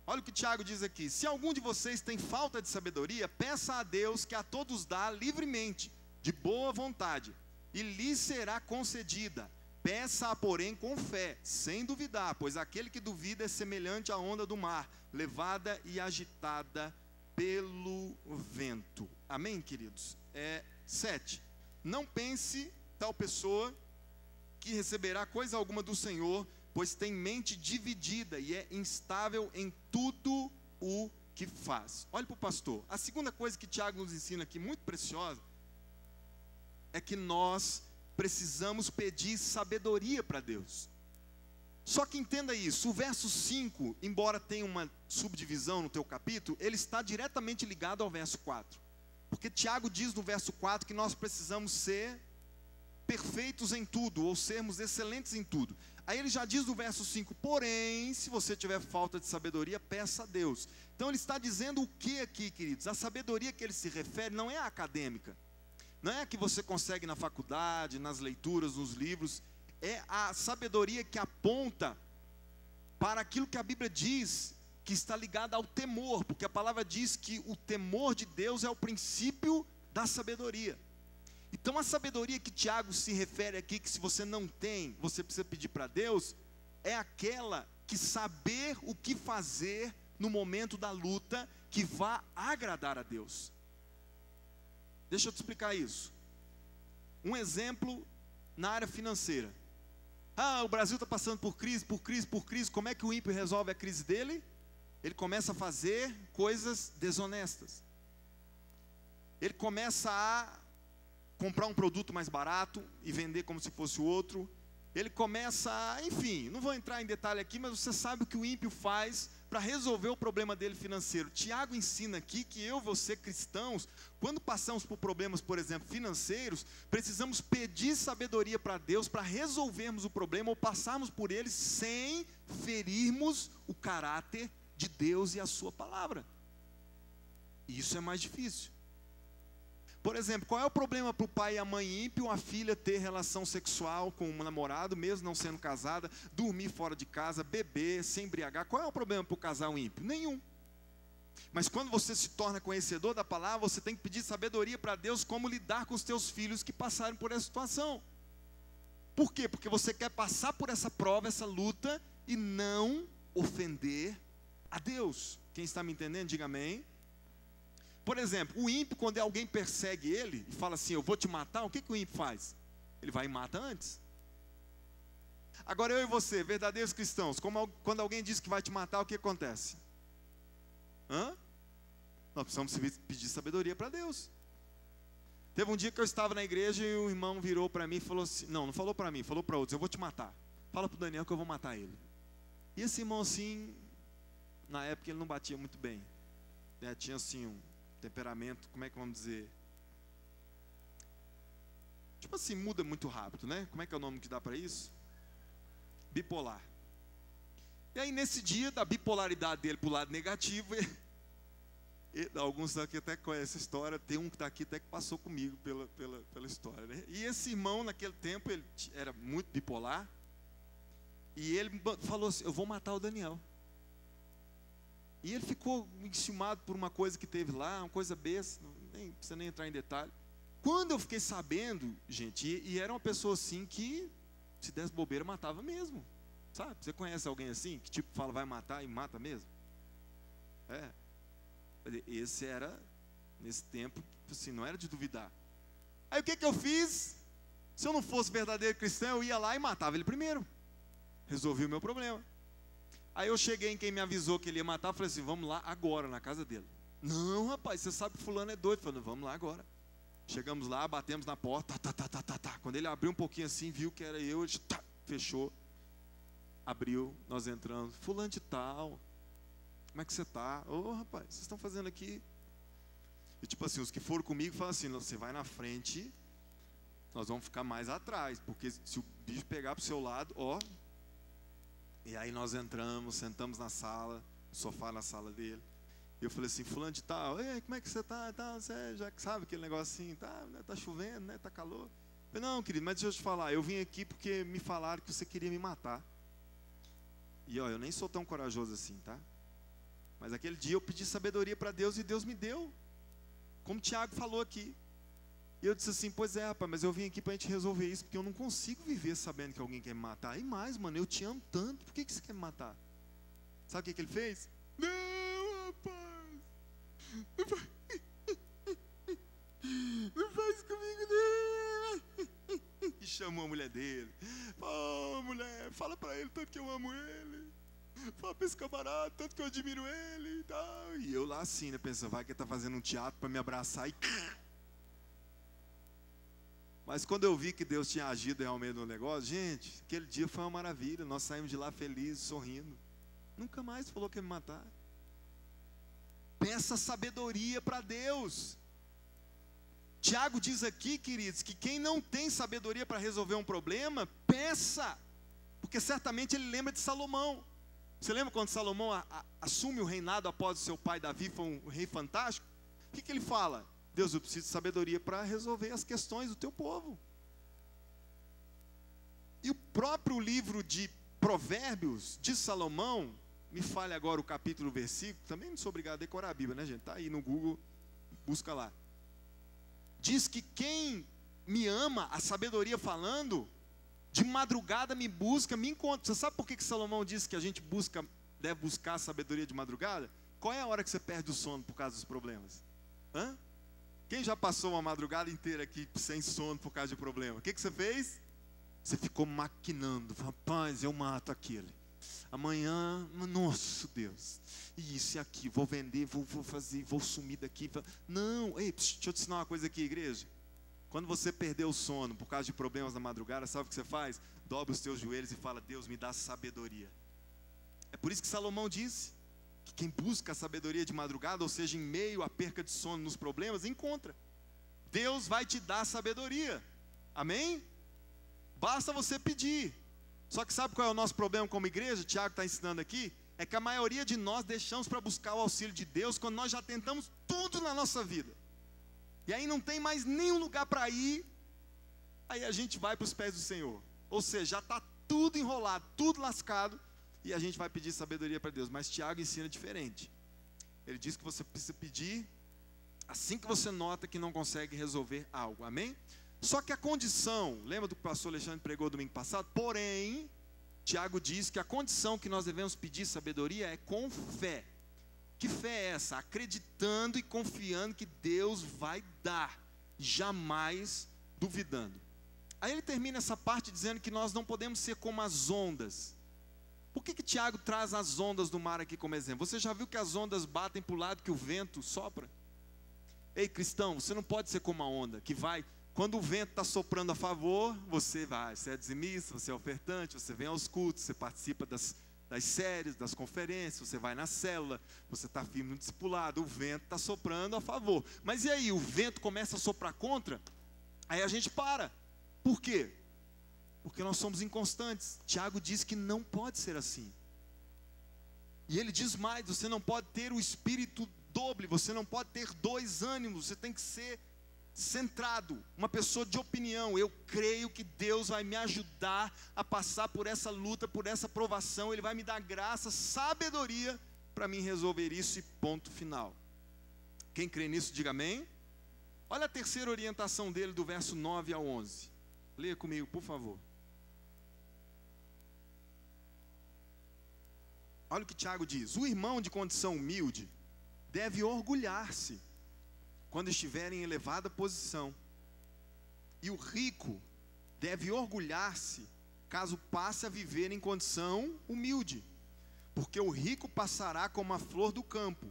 Olha o que Tiago diz aqui. Se algum de vocês tem falta de sabedoria, peça a Deus que a todos dá livremente, de boa vontade, e lhe será concedida. Peça-a, porém, com fé, sem duvidar, pois aquele que duvida é semelhante à onda do mar, levada e agitada pelo vento. Amém, queridos? 7. Não pense tal pessoa que receberá coisa alguma do Senhor, pois tem mente dividida e é instável em tudo o que faz. Olhe para o pastor. A segunda coisa que Tiago nos ensina aqui, muito preciosa, é que nós precisamos pedir sabedoria para Deus. Só que entenda isso, o verso 5, embora tenha uma subdivisão no teu capítulo, ele está diretamente ligado ao verso 4. Porque Tiago diz no verso 4 que nós precisamos ser perfeitos em tudo, ou sermos excelentes em tudo. Aí ele já diz no verso 5, porém, se você tiver falta de sabedoria, peça a Deus. Então ele está dizendo o que aqui, queridos? A sabedoria que ele se refere não é a acadêmica. Não é a que você consegue na faculdade, nas leituras, nos livros. É a sabedoria que aponta para aquilo que a Bíblia diz, que está ligada ao temor. Porque a palavra diz que o temor de Deus é o princípio da sabedoria. Então a sabedoria que Tiago se refere aqui, que se você não tem, você precisa pedir para Deus, é aquela que saber o que fazer no momento da luta, que vá agradar a Deus. Deixa eu te explicar isso. Um exemplo na área financeira. O Brasil está passando por crise. Como é que o ímpio resolve a crise dele? Ele começa a fazer coisas desonestas. Ele começa a comprar um produto mais barato e vender como se fosse o outro. Ele começa a, enfim, não vou entrar em detalhe aqui, mas você sabe o que o ímpio faz para resolver o problema dele financeiro. Tiago ensina aqui que eu e você, cristãos, quando passamos por problemas, por exemplo, financeiros, precisamos pedir sabedoria para Deus para resolvermos o problema ou passarmos por ele sem ferirmos o caráter de Deus e a sua palavra. Isso é mais difícil. Por exemplo, qual é o problema para o pai e a mãe ímpio, a filha ter relação sexual com um namorado, mesmo não sendo casada, dormir fora de casa, beber, se embriagar? Qual é o problema para o casal ímpio? Nenhum. Mas quando você se torna conhecedor da palavra, você tem que pedir sabedoria para Deus como lidar com os teus filhos que passaram por essa situação. Por quê? Porque você quer passar por essa prova, essa luta, e não ofender a Deus. Quem está me entendendo, diga amém. Por exemplo, o ímpio, quando alguém persegue ele e fala assim, eu vou te matar, o que o ímpio faz? Ele vai e mata antes. Agora eu e você, verdadeiros cristãos, quando alguém diz que vai te matar, o que acontece? Nós precisamos pedir sabedoria para Deus. Teve um dia que eu estava na igreja e um irmão virou para mim e falou assim, não falou para mim, falou para outros, eu vou te matar. Fala para o Daniel que eu vou matar ele. E esse irmão assim, na época ele não batia muito bem, né? Tinha assim um temperamento, como é que vamos dizer? Tipo assim, muda muito rápido, né? Como é que é o nome que dá para isso? Bipolar. E aí nesse dia da bipolaridade dele para o lado negativo, alguns daqui até conhecem a história, tem um que está aqui até que passou comigo pela história, né? E esse irmão naquele tempo, ele era muito bipolar, e ele falou assim, eu vou matar o Daniel. E ele ficou enciumado por uma coisa que teve lá, uma coisa besta, nem precisa nem entrar em detalhe. Quando eu fiquei sabendo, gente, e era uma pessoa assim que, se desse bobeira, matava mesmo. Sabe? Você conhece alguém assim, que tipo fala vai matar e mata mesmo? Esse era, nesse tempo, assim, não era de duvidar. Aí o que eu fiz? Se eu não fosse verdadeiro cristão, eu ia lá e matava ele primeiro. Resolvi o meu problema. Aí eu cheguei em quem me avisou que ele ia matar, falei assim, vamos lá agora, na casa dele. Não, rapaz, você sabe que fulano é doido. Falei, vamos lá agora. Chegamos lá, batemos na porta, tá. Quando ele abriu um pouquinho assim, viu que era eu, ele fechou. Abriu, nós entramos, fulano de tal, como é que você está? Ô rapaz, vocês estão fazendo aqui? E tipo assim, os que foram comigo falam assim, você vai na frente, nós vamos ficar mais atrás, porque se o bicho pegar para o seu lado, E aí nós entramos, sentamos na sala, no sofá na sala dele. E eu falei assim, fulano de tal, ei, como é que você está? Você já sabe aquele negocinho, tá chovendo, né? Tá calor. Eu falei, não, querido, mas deixa eu te falar, eu vim aqui porque me falaram que você queria me matar. E eu nem sou tão corajoso assim, tá? Mas aquele dia eu pedi sabedoria para Deus e Deus me deu. Como o Tiago falou aqui. E eu disse assim, pois é, rapaz, mas eu vim aqui para a gente resolver isso, porque eu não consigo viver sabendo que alguém quer me matar. E mais, mano, eu te amo tanto, por que você quer me matar? Sabe o que ele fez? Não, rapaz, não faz comigo não. E chamou a mulher dele. Mulher, fala para ele tanto que eu amo ele. Fala para esse camarada, tanto que eu admiro ele e tal. E eu lá assim, né, pensando, vai que ele está fazendo um teatro para me abraçar e... Mas quando eu vi que Deus tinha agido realmente no negócio, gente, aquele dia foi uma maravilha. Nós saímos de lá felizes, sorrindo. Nunca mais falou que ia me matar. Peça sabedoria para Deus. Tiago diz aqui, queridos, que quem não tem sabedoria para resolver um problema, peça. Porque certamente ele lembra de Salomão. Você lembra quando Salomão assume o reinado após o seu pai Davi, foi um rei fantástico? O que ele fala? Deus, eu preciso de sabedoria para resolver as questões do teu povo. E o próprio livro de Provérbios de Salomão, me fale agora o capítulo, o versículo, também não sou obrigado a decorar a Bíblia, né, gente? Está aí no Google, busca lá. Diz que quem me ama, a sabedoria falando, de madrugada me busca, me encontra. Você sabe por que Salomão disse que a gente deve buscar a sabedoria de madrugada? Qual é a hora que você perde o sono por causa dos problemas? Quem já passou uma madrugada inteira aqui sem sono por causa de problema? O que você fez? Você ficou maquinando. Rapaz, eu mato aquele. Amanhã, nossa Deus, isso e aqui, vou vender, vou fazer, vou sumir daqui. Não, deixa eu te ensinar uma coisa aqui, igreja. Quando você perdeu o sono por causa de problemas na madrugada, sabe o que você faz? Dobra os teus joelhos e fala, Deus, me dá sabedoria. É por isso que Salomão disse que quem busca a sabedoria de madrugada, ou seja, em meio à perca de sono nos problemas, encontra. Deus vai te dar sabedoria. Amém? Basta você pedir. Só que sabe qual é o nosso problema como igreja? Tiago está ensinando aqui. É que a maioria de nós deixamos para buscar o auxílio de Deus quando nós já tentamos tudo na nossa vida. E aí não tem mais nenhum lugar para ir, aí a gente vai para os pés do Senhor. Ou seja, já está tudo enrolado, tudo lascado, e a gente vai pedir sabedoria para Deus. Mas Tiago ensina diferente. Ele diz que você precisa pedir assim que você nota que não consegue resolver algo, amém? Só que a condição, lembra do que o pastor Alexandre pregou domingo passado? Porém, Tiago diz que a condição que nós devemos pedir sabedoria é com fé. Que fé é essa? Acreditando e confiando que Deus vai dar, jamais duvidando. Aí ele termina essa parte dizendo que nós não podemos ser como as ondas. Por que Tiago traz as ondas do mar aqui como exemplo? Você já viu que as ondas batem para o lado que o vento sopra? Ei, cristão, você não pode ser como a onda, que vai, quando o vento está soprando a favor, você vai, você é dizimista, você é ofertante, você vem aos cultos, você participa das séries, das conferências, você vai na célula, você está firme no discipulado, o vento está soprando a favor. Mas e aí, o vento começa a soprar contra? Aí a gente para. Por quê? Porque nós somos inconstantes. Tiago diz que não pode ser assim. E ele diz mais, você não pode ter o espírito doble, você não pode ter dois ânimos, você tem que ser centrado, uma pessoa de opinião. Eu creio que Deus vai me ajudar a passar por essa luta, por essa provação, Ele vai me dar graça, sabedoria para mim resolver isso e ponto final. Quem crê nisso, diga amém. Olha a terceira orientação dele do verso 9 ao 11, leia comigo por favor. Olha o que Tiago diz: o irmão de condição humilde deve orgulhar-se quando estiver em elevada posição, e o rico deve orgulhar-se caso passe a viver em condição humilde, porque o rico passará como a flor do campo,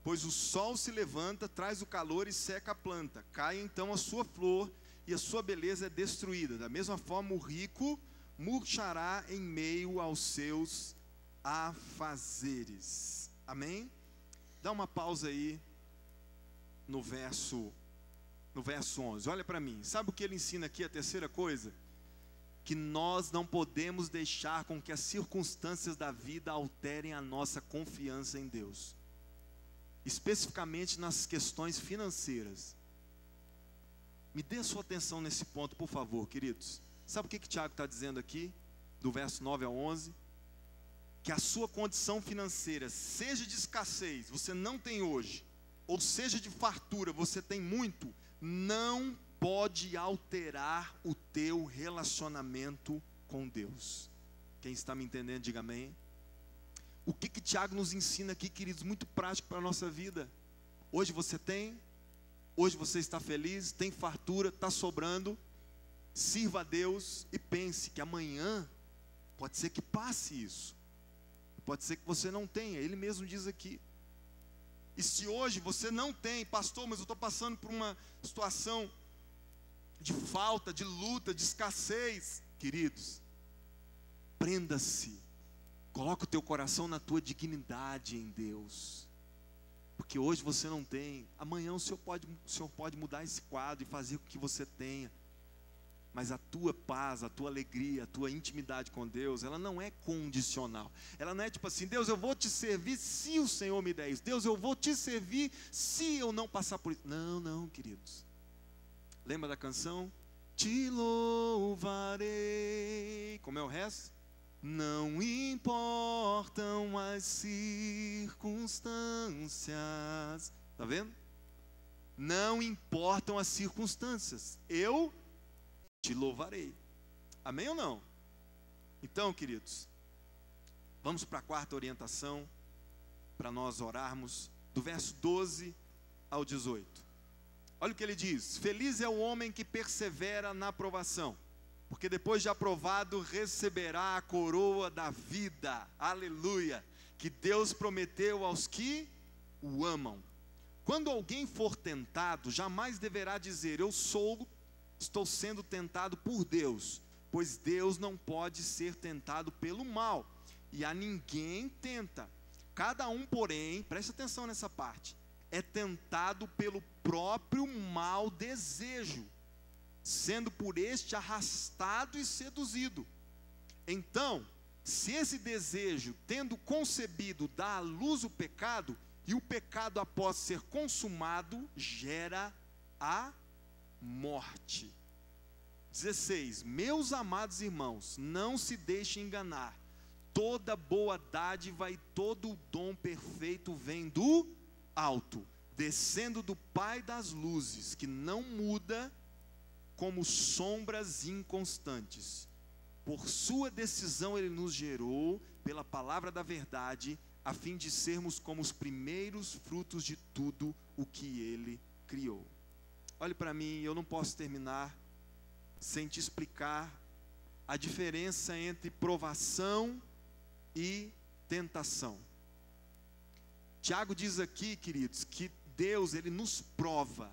pois o sol se levanta, traz o calor e seca a planta, cai então a sua flor e a sua beleza é destruída. Da mesma forma o rico murchará em meio aos seus afazeres. Amém? Dá uma pausa aí no verso 11, olha para mim, sabe o que ele ensina aqui, a terceira coisa? Que nós não podemos deixar com que as circunstâncias da vida alterem a nossa confiança em Deus, especificamente nas questões financeiras. Me dê a sua atenção nesse ponto, por favor, queridos. Sabe o que Tiago está dizendo aqui, do verso 9 ao 11? Que a sua condição financeira, seja de escassez, você não tem hoje, ou seja de fartura, você tem muito, não pode alterar o teu relacionamento com Deus. Quem está me entendendo, diga amém. O que Tiago nos ensina aqui, queridos, muito prático para a nossa vida. Hoje você tem, hoje você está feliz, tem fartura, está sobrando, sirva a Deus e pense que amanhã pode ser que passe isso, pode ser que você não tenha. Ele mesmo diz aqui. E se hoje você não tem, pastor, mas eu estou passando por uma situação de falta, de luta, de escassez, queridos, prenda-se, coloca o teu coração na tua dignidade em Deus, porque hoje você não tem, amanhã o Senhor pode mudar esse quadro e fazer com que você tenha. Mas a tua paz, a tua alegria, a tua intimidade com Deus, ela não é condicional. Ela não é tipo assim, Deus, eu vou te servir se o Senhor me der isso. Deus, eu vou te servir se eu não passar por isso. Não, não, queridos. Lembra da canção? Te louvarei. Como é o resto? Não importam as circunstâncias. Está vendo? Não importam as circunstâncias. Eu te louvarei. Amém ou não? Então, queridos, vamos para a quarta orientação, para nós orarmos, do verso 12 ao 18. Olha o que ele diz: feliz é o homem que persevera na aprovação, porque depois de aprovado receberá a coroa da vida, aleluia, que Deus prometeu aos que o amam. Quando alguém for tentado, jamais deverá dizer, estou sendo tentado por Deus, pois Deus não pode ser tentado pelo mal, e a ninguém tenta. Cada um, porém, preste atenção nessa parte, é tentado pelo próprio mau desejo, sendo por este arrastado e seduzido. Então, se esse desejo, tendo concebido, dá à luz o pecado, E o pecado, após ser consumado, gera a morte. 16. Meus amados irmãos, não se deixem enganar. Toda boa dádiva e todo o dom perfeito vem do alto, descendo do Pai das luzes, que não muda como sombras inconstantes. Por sua decisão ele nos gerou, pela palavra da verdade, a fim de sermos como os primeiros frutos de tudo o que ele criou. Olhe para mim, eu não posso terminar sem te explicar a diferença entre provação e tentação. Tiago diz aqui, queridos, que Deus, ele nos prova,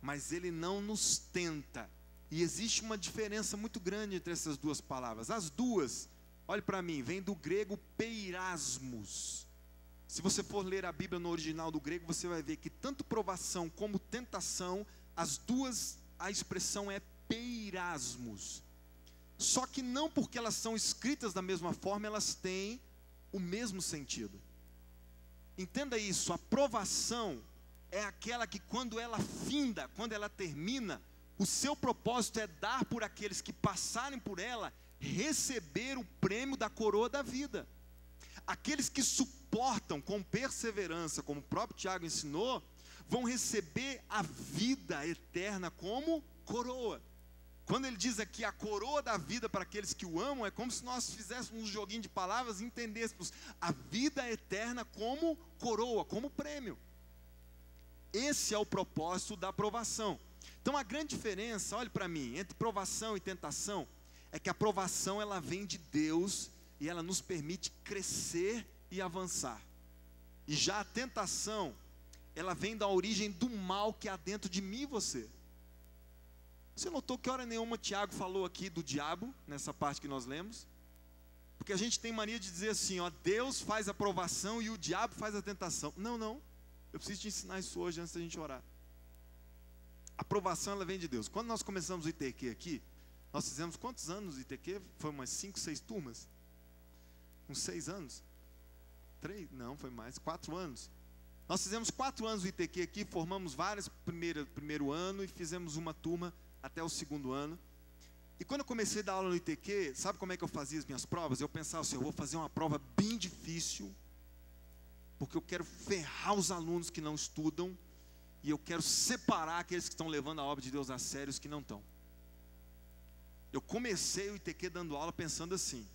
mas ele não nos tenta. E existe uma diferença muito grande entre essas duas palavras. As duas, olhe para mim, vem do grego peirasmos. Se você for ler a Bíblia no original do grego, você vai ver que tanto provação como tentação, as duas, a expressão é peirasmos. Só que não porque elas são escritas da mesma forma, elas têm o mesmo sentido. Entenda isso, a provação é aquela que quando ela finda, quando ela termina, o seu propósito é dar por aqueles que passarem por ela, receber o prêmio da coroa da vida. Aqueles que suportam com perseverança, como o próprio Tiago ensinou, vão receber a vida eterna como coroa. Quando ele diz aqui a coroa da vida para aqueles que o amam, é como se nós fizéssemos um joguinho de palavras e entendêssemos a vida eterna como coroa, como prêmio. Esse é o propósito da provação. Então a grande diferença, olhe para mim, entre provação e tentação, é que a provação ela vem de Deus e ela nos permite crescer e avançar. E já a tentação, ela vem da origem do mal que há dentro de mim e você. Você notou que hora nenhuma Tiago falou aqui do diabo, nessa parte que nós lemos? Porque a gente tem mania de dizer assim, ó, Deus faz a provação e o diabo faz a tentação. Não, não. Eu preciso te ensinar isso hoje antes da gente orar. A provação ela vem de Deus. Quando nós começamos o ITQ aqui, nós fizemos quantos anos o ITQ? Foi umas 5, 6 turmas? Uns 6 anos? 3? Não, foi mais, 4 anos. Nós fizemos 4 anos do ITQ aqui, formamos várias primeiro ano e fizemos uma turma até o segundo ano. E quando eu comecei a dar aula no ITQ, sabe como é que eu fazia as minhas provas? Eu pensava assim, eu vou fazer uma prova bem difícil, porque eu quero ferrar os alunos que não estudam, e eu quero separar aqueles que estão levando a obra de Deus a sério e os que não estão. Eu comecei o ITQ dando aula pensando assim.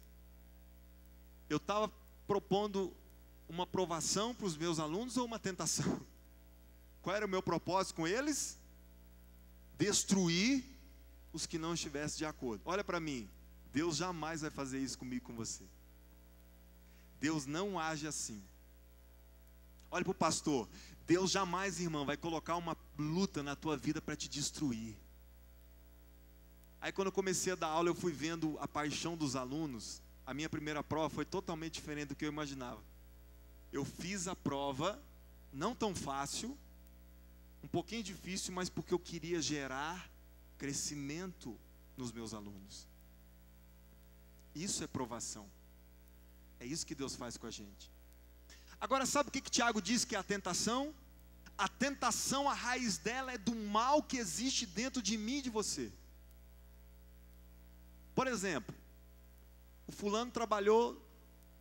Eu estava propondo uma provação para os meus alunos ou uma tentação? Qual era o meu propósito com eles? Destruir os que não estivessem de acordo. Olha para mim, Deus jamais vai fazer isso comigo e com você. Deus não age assim. Olha para o pastor, Deus jamais, irmão, vai colocar uma luta na tua vida para te destruir. Aí quando eu comecei a dar aula, eu fui vendo a paixão dos alunos. A minha primeira prova foi totalmente diferente do que eu imaginava. Eu fiz a prova, não tão fácil, um pouquinho difícil, mas porque eu queria gerar crescimento nos meus alunos. Isso é provação. É isso que Deus faz com a gente. Agora, sabe o que Tiago diz que é a tentação? A tentação, a raiz dela é do mal que existe dentro de mim e de você. Por exemplo, o fulano trabalhou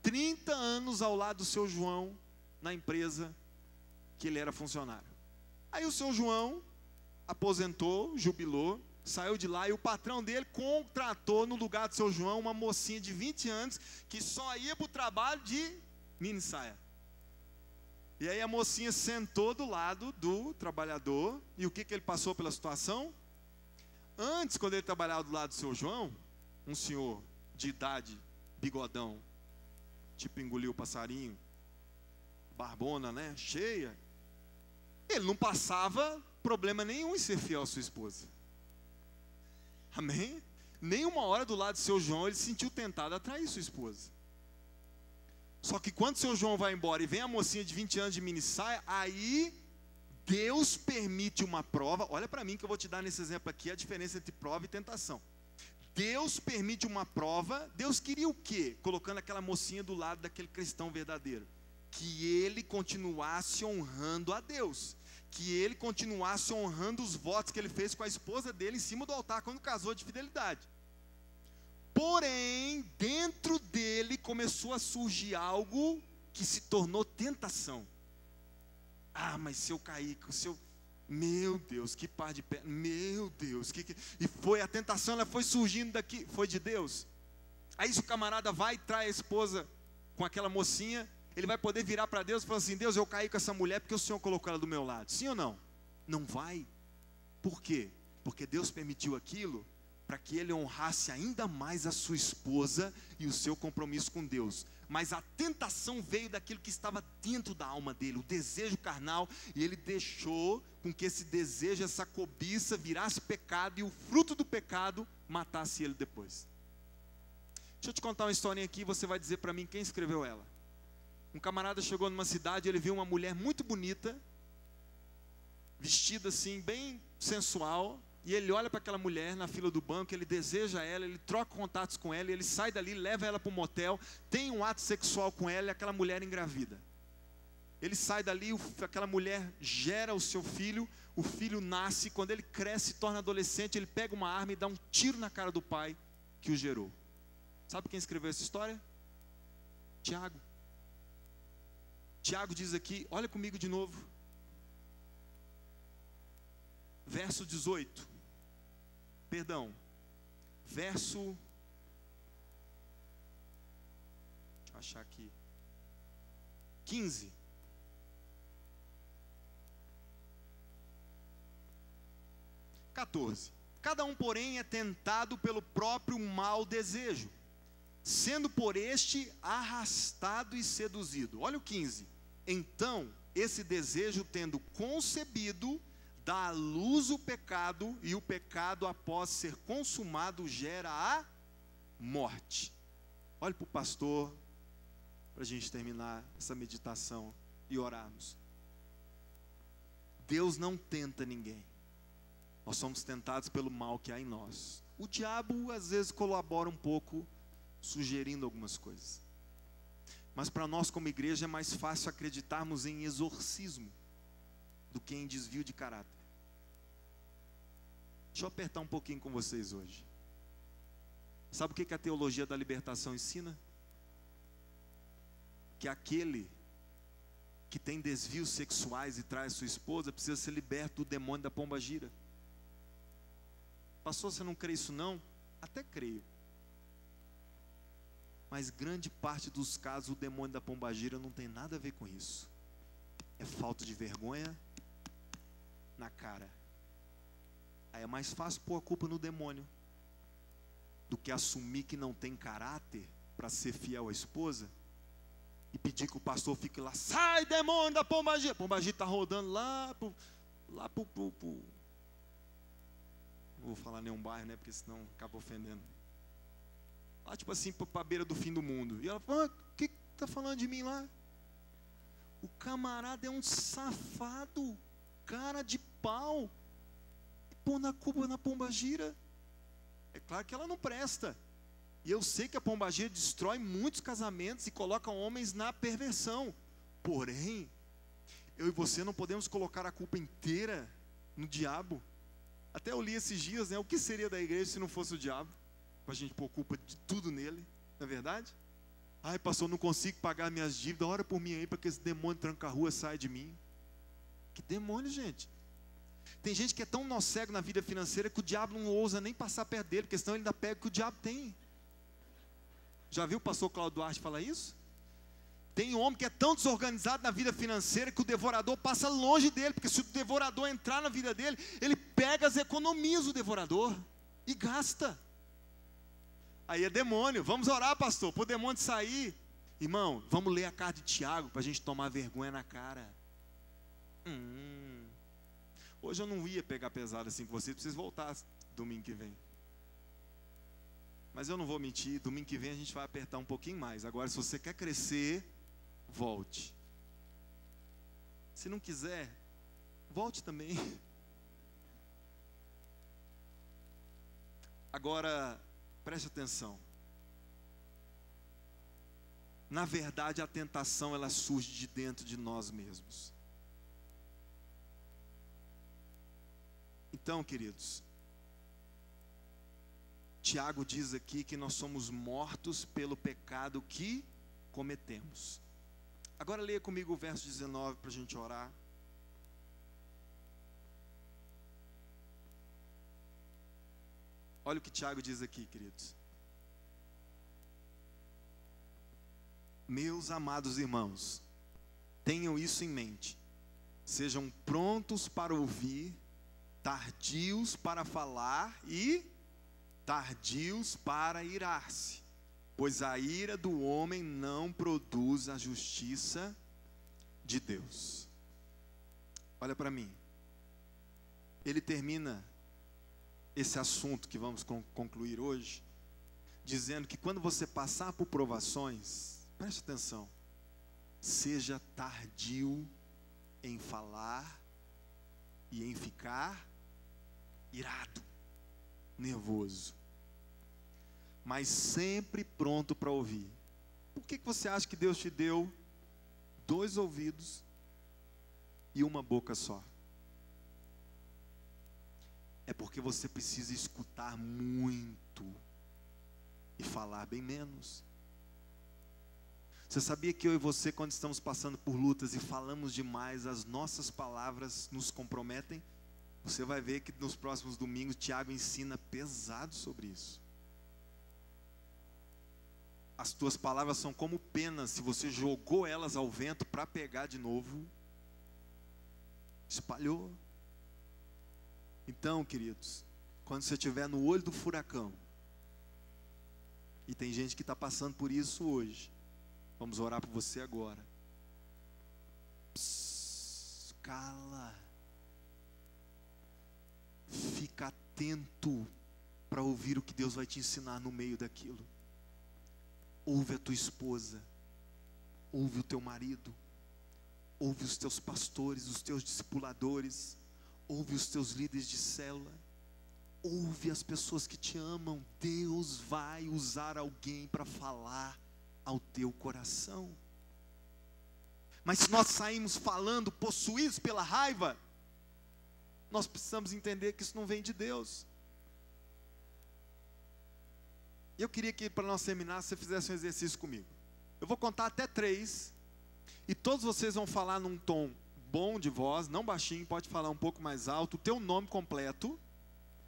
30 anos ao lado do seu João na empresa que ele era funcionário. Aí o seu João aposentou, jubilou, saiu de lá e o patrão dele contratou no lugar do seu João uma mocinha de 20 anos que só ia para o trabalho de mini saia. E aí a mocinha sentou do lado do trabalhador e o que ele passou pela situação? Antes, quando ele trabalhava do lado do seu João, um senhor de idade, bigodão, tipo engoliu o passarinho, barbona, né, cheia, ele não passava problema nenhum em ser fiel à sua esposa. Amém? Nenhuma hora do lado do seu João ele se sentiu tentado a trair sua esposa. Só que quando seu João vai embora e vem a mocinha de 20 anos de mini saia, aí Deus permite uma prova. Olha para mim que eu vou te dar nesse exemplo aqui a diferença entre prova e tentação. Deus permite uma prova. Deus queria o quê? Colocando aquela mocinha do lado daquele cristão verdadeiro. que ele continuasse honrando a Deus, que ele continuasse honrando os votos que ele fez com a esposa dele em cima do altar quando casou de fidelidade. Porém, dentro dele começou a surgir algo que se tornou tentação. Ah, mas se eu cair, meu Deus, que par de pé, meu Deus, e foi a tentação, ela foi surgindo daqui, foi de Deus. Aí se o camarada vai e trai a esposa com aquela mocinha, ele vai poder virar para Deus e falar assim: Deus, eu caí com essa mulher porque o Senhor colocou ela do meu lado. Sim ou não? Não vai. Por quê? Porque Deus permitiu aquilo para que ele honrasse ainda mais a sua esposa e o seu compromisso com Deus. Mas a tentação veio daquilo que estava dentro da alma dele, o desejo carnal, e ele deixou com que esse desejo, essa cobiça virasse pecado, e o fruto do pecado matasse ele depois. Deixa eu te contar uma historinha aqui, você vai dizer para mim quem escreveu ela. Um camarada chegou numa cidade, ele viu uma mulher muito bonita, vestida assim, bem sensual, e ele olha para aquela mulher na fila do banco, ele deseja ela, ele troca contatos com ela, ele sai dali, leva ela para um motel, tem um ato sexual com ela e aquela mulher engravida. Ele sai dali, aquela mulher gera o seu filho, o filho nasce, quando ele cresce, se torna adolescente, ele pega uma arma e dá um tiro na cara do pai que o gerou. Sabe quem escreveu essa história? Tiago. Tiago diz aqui, olha comigo de novo, verso 18, perdão, verso, deixa eu achar aqui, 15, cada um, porém, é tentado pelo próprio mau desejo, sendo por este arrastado e seduzido. Olha o 15. Então, esse desejo, tendo concebido, dá à luz o pecado, e o pecado, após ser consumado, gera a morte. Olha para o pastor, para a gente terminar essa meditação e orarmos. Deus não tenta ninguém. Nós somos tentados pelo mal que há em nós. O diabo, às vezes, colabora um pouco, sugerindo algumas coisas. Mas para nós como igreja é mais fácil acreditarmos em exorcismo do que em desvio de caráter. Deixa eu apertar um pouquinho com vocês hoje. Sabe o que a teologia da libertação ensina? Que aquele que tem desvios sexuais e traz sua esposa precisa ser liberto do demônio da pombagira. Pastor, você não crê isso não? Até creio. Mas grande parte dos casos o demônio da pombagira não tem nada a ver com isso. É falta de vergonha na cara. Aí é mais fácil pôr a culpa no demônio do que assumir que não tem caráter para ser fiel à esposa e pedir que o pastor fique lá: sai demônio da pombagira. A pombagira está rodando lá pro não vou falar nenhum bairro, né, porque senão acaba ofendendo. Lá tipo assim, para a beira do fim do mundo. E ela fala: o que está falando de mim lá? O camarada é um safado, cara de pau, pôr na culpa na pombagira. É claro que ela não presta. E eu sei que a pombagira destrói muitos casamentos e coloca homens na perversão. Porém, eu e você não podemos colocar a culpa inteira no diabo. Até eu li esses dias, né? O que seria da igreja se não fosse o diabo? Para a gente pôr culpa de tudo nele, não é verdade? Ai, pastor, não consigo pagar minhas dívidas, ora por mim aí para que esse demônio tranca-rua saia de mim. Que demônio, gente? Tem gente que é tão nó cego na vida financeira que o diabo não ousa nem passar perto dele, porque senão ele ainda pega o que o diabo tem. Já viu o pastor Cláudio Duarte falar isso? Tem um homem que é tão desorganizado na vida financeira que o devorador passa longe dele, porque se o devorador entrar na vida dele, ele pega as economias do devorador e gasta. Aí é demônio. Vamos orar, pastor, para o demônio sair. Irmão, vamos ler a carta de Tiago para a gente tomar vergonha na cara. Hoje eu não ia pegar pesado assim com vocês, para vocês voltar domingo que vem. Mas eu não vou mentir, domingo que vem a gente vai apertar um pouquinho mais. Agora, se você quer crescer, volte. Se não quiser, volte também. Agora, preste atenção. Na verdade, a tentação, ela surge de dentro de nós mesmos. Então, queridos, Tiago diz aqui que nós somos mortos pelo pecado que cometemos. Agora leia comigo o verso 19 para a gente orar. Olha o que Tiago diz aqui, queridos. Meus amados irmãos, tenham isso em mente. Sejam prontos para ouvir, tardios para falar e tardios para irar-se, pois a ira do homem não produz a justiça de Deus. Olha para mim. Ele termina esse assunto que vamos concluir hoje, dizendo que quando você passar por provações, preste atenção, seja tardio em falar e em ficar irado, nervoso, mas sempre pronto para ouvir. Por que você acha que Deus te deu 2 ouvidos e uma boca só? É porque você precisa escutar muito e falar bem menos. Você sabia que eu e você, quando estamos passando por lutas e falamos demais, as nossas palavras nos comprometem? Você vai ver que nos próximos domingos Tiago ensina pesado sobre isso. As tuas palavras são como penas, se você jogou elas ao vento para pegar de novo, espalhou. Então, queridos, quando você estiver no olho do furacão, e tem gente que está passando por isso hoje, vamos orar por você agora. Psss, cala. Fica atento para ouvir o que Deus vai te ensinar no meio daquilo. Ouve a tua esposa, ouve o teu marido, ouve os teus pastores, os teus discipuladores, ouve os teus líderes de célula, ouve as pessoas que te amam. Deus vai usar alguém para falar ao teu coração. Mas se nós saímos falando, possuídos pela raiva, nós precisamos entender que isso não vem de Deus. Eu queria que para nós terminar, você fizesse um exercício comigo. Eu vou contar até 3, e todos vocês vão falar num tom bom de voz, não baixinho, pode falar um pouco mais alto, o teu nome completo,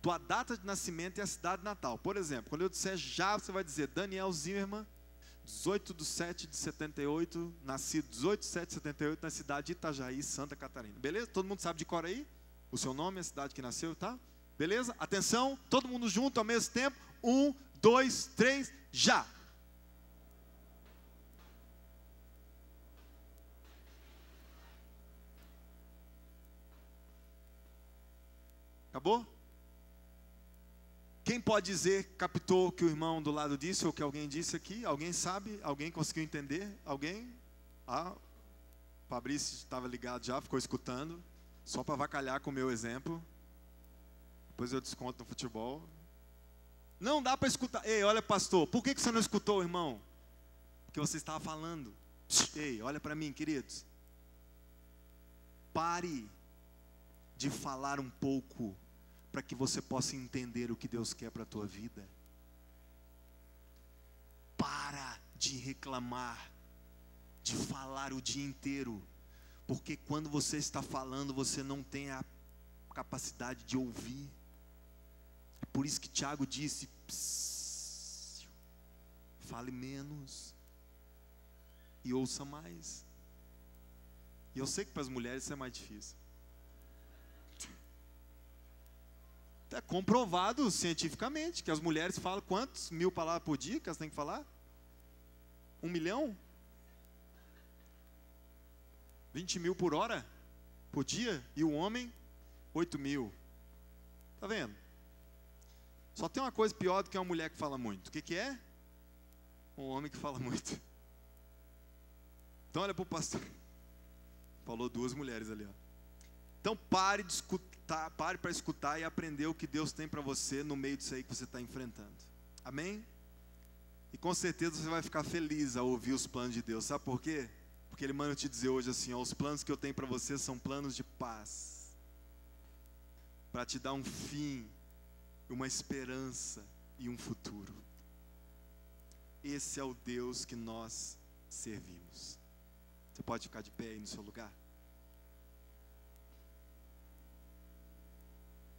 tua data de nascimento e a cidade natal. Por exemplo, quando eu disser já, você vai dizer Daniel Zimmermann, 18/7/78, nascido 18/7/78, na cidade de Itajaí, Santa Catarina. Beleza? Todo mundo sabe de cor aí? O seu nome, a cidade que nasceu, tá? Beleza? Atenção, todo mundo junto ao mesmo tempo. 1, 2, 3, já! Acabou? Quem pode dizer, captou o que o irmão do lado disse, ou que alguém disse aqui? Alguém sabe? Alguém conseguiu entender? Alguém? Ah, o Fabrício estava ligado já, ficou escutando, só para avacalhar com o meu exemplo. Depois eu desconto no futebol. Não dá para escutar. Ei, olha, pastor, por que você não escutou, irmão? Porque você estava falando. Ei, olha para mim, queridos. Pare de falar um pouco, para que você possa entender o que Deus quer para a tua vida. Para de reclamar, de falar o dia inteiro, porque quando você está falando, você não tem a capacidade de ouvir. É por isso que Tiago disse, fale menos e ouça mais. E eu sei que para as mulheres isso é mais difícil. É comprovado cientificamente que as mulheres falam quantos 1000 palavras por dia que elas têm que falar? 1 milhão? 20.000 por hora? Por dia? E o homem? 8.000. Tá vendo? Só tem uma coisa pior do que uma mulher que fala muito. O que é? Um homem que fala muito. Então olha para o pastor. Falou 2 mulheres ali, ó. Então pare de escutar, pare para escutar e aprender o que Deus tem para você no meio disso aí que você está enfrentando. Amém? E com certeza você vai ficar feliz ao ouvir os planos de Deus. Sabe por quê? Porque Ele manda te dizer hoje assim, ó, os planos que eu tenho para você são planos de paz, para te dar um fim, uma esperança e um futuro. Esse é o Deus que nós servimos. Você pode ficar de pé aí no seu lugar?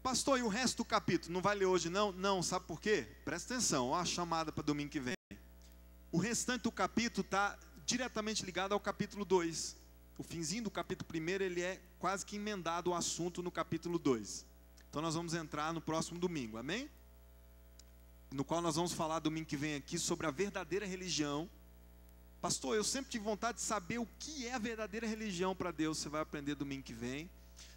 Pastor, e o resto do capítulo? Não vai ler hoje não? Não, sabe por quê? Presta atenção, ó a chamada para domingo que vem. O restante do capítulo está diretamente ligado ao capítulo 2. O finzinho do capítulo 1, ele é quase que emendado ao assunto no capítulo 2. Então nós vamos entrar no próximo domingo, amém? No qual nós vamos falar domingo que vem aqui sobre a verdadeira religião. Pastor, eu sempre tive vontade de saber o que é a verdadeira religião para Deus. Você vai aprender domingo que vem.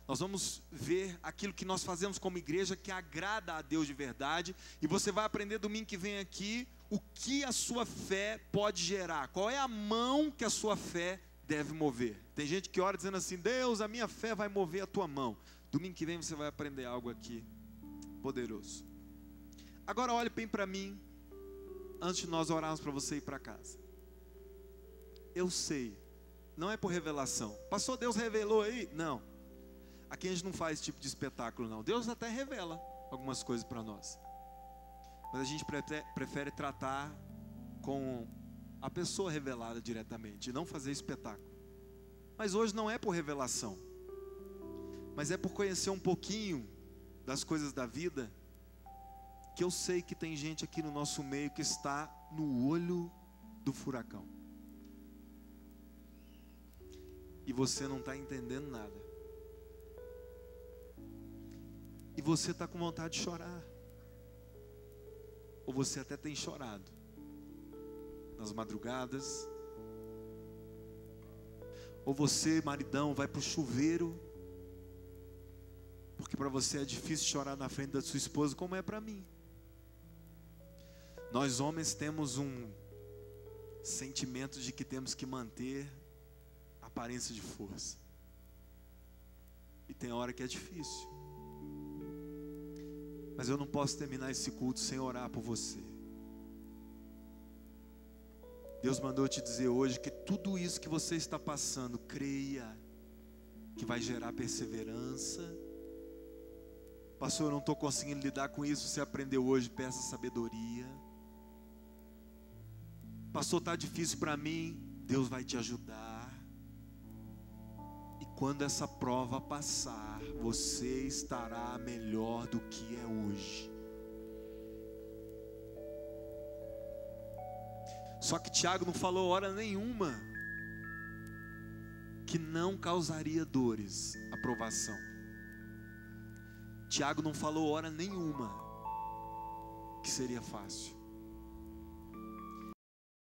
Nós vamos ver aquilo que nós fazemos como igreja que agrada a Deus de verdade. E você vai aprender domingo que vem aqui o que a sua fé pode gerar. Qual é a mão que a sua fé deve mover. Tem gente que ora dizendo assim, Deus, a minha fé vai mover a tua mão. Domingo que vem você vai aprender algo aqui poderoso. Agora olhe bem para mim, antes de nós orarmos para você ir para casa. Eu sei, não é por revelação. Pastor, Deus revelou aí? Não. Aqui a gente não faz esse tipo de espetáculo não. Deus até revela algumas coisas para nós. Mas a gente prefere tratar com a pessoa revelada diretamente, e não fazer espetáculo. Mas hoje não é por revelação, mas é por conhecer um pouquinho das coisas da vida, que eu sei que tem gente aqui no nosso meio que está no olho do furacão. E você não está entendendo nada. E você está com vontade de chorar. Ou você até tem chorado. Nas madrugadas. Ou você, maridão, vai para o chuveiro. Porque para você é difícil chorar na frente da sua esposa, como é para mim. Nós homens temos um sentimento de que temos que manter a aparência de força. E tem hora que é difícil. Mas eu não posso terminar esse culto sem orar por você. Deus mandou te dizer hoje que tudo isso que você está passando, creia que vai gerar perseverança. Pastor, eu não estou conseguindo lidar com isso. Você aprendeu hoje, peça sabedoria. Pastor, está difícil para mim. Deus vai te ajudar. E quando essa prova passar, você estará melhor do que é hoje. Só que Tiago não falou hora nenhuma que não causaria dores a provação. Tiago não falou hora nenhuma que seria fácil.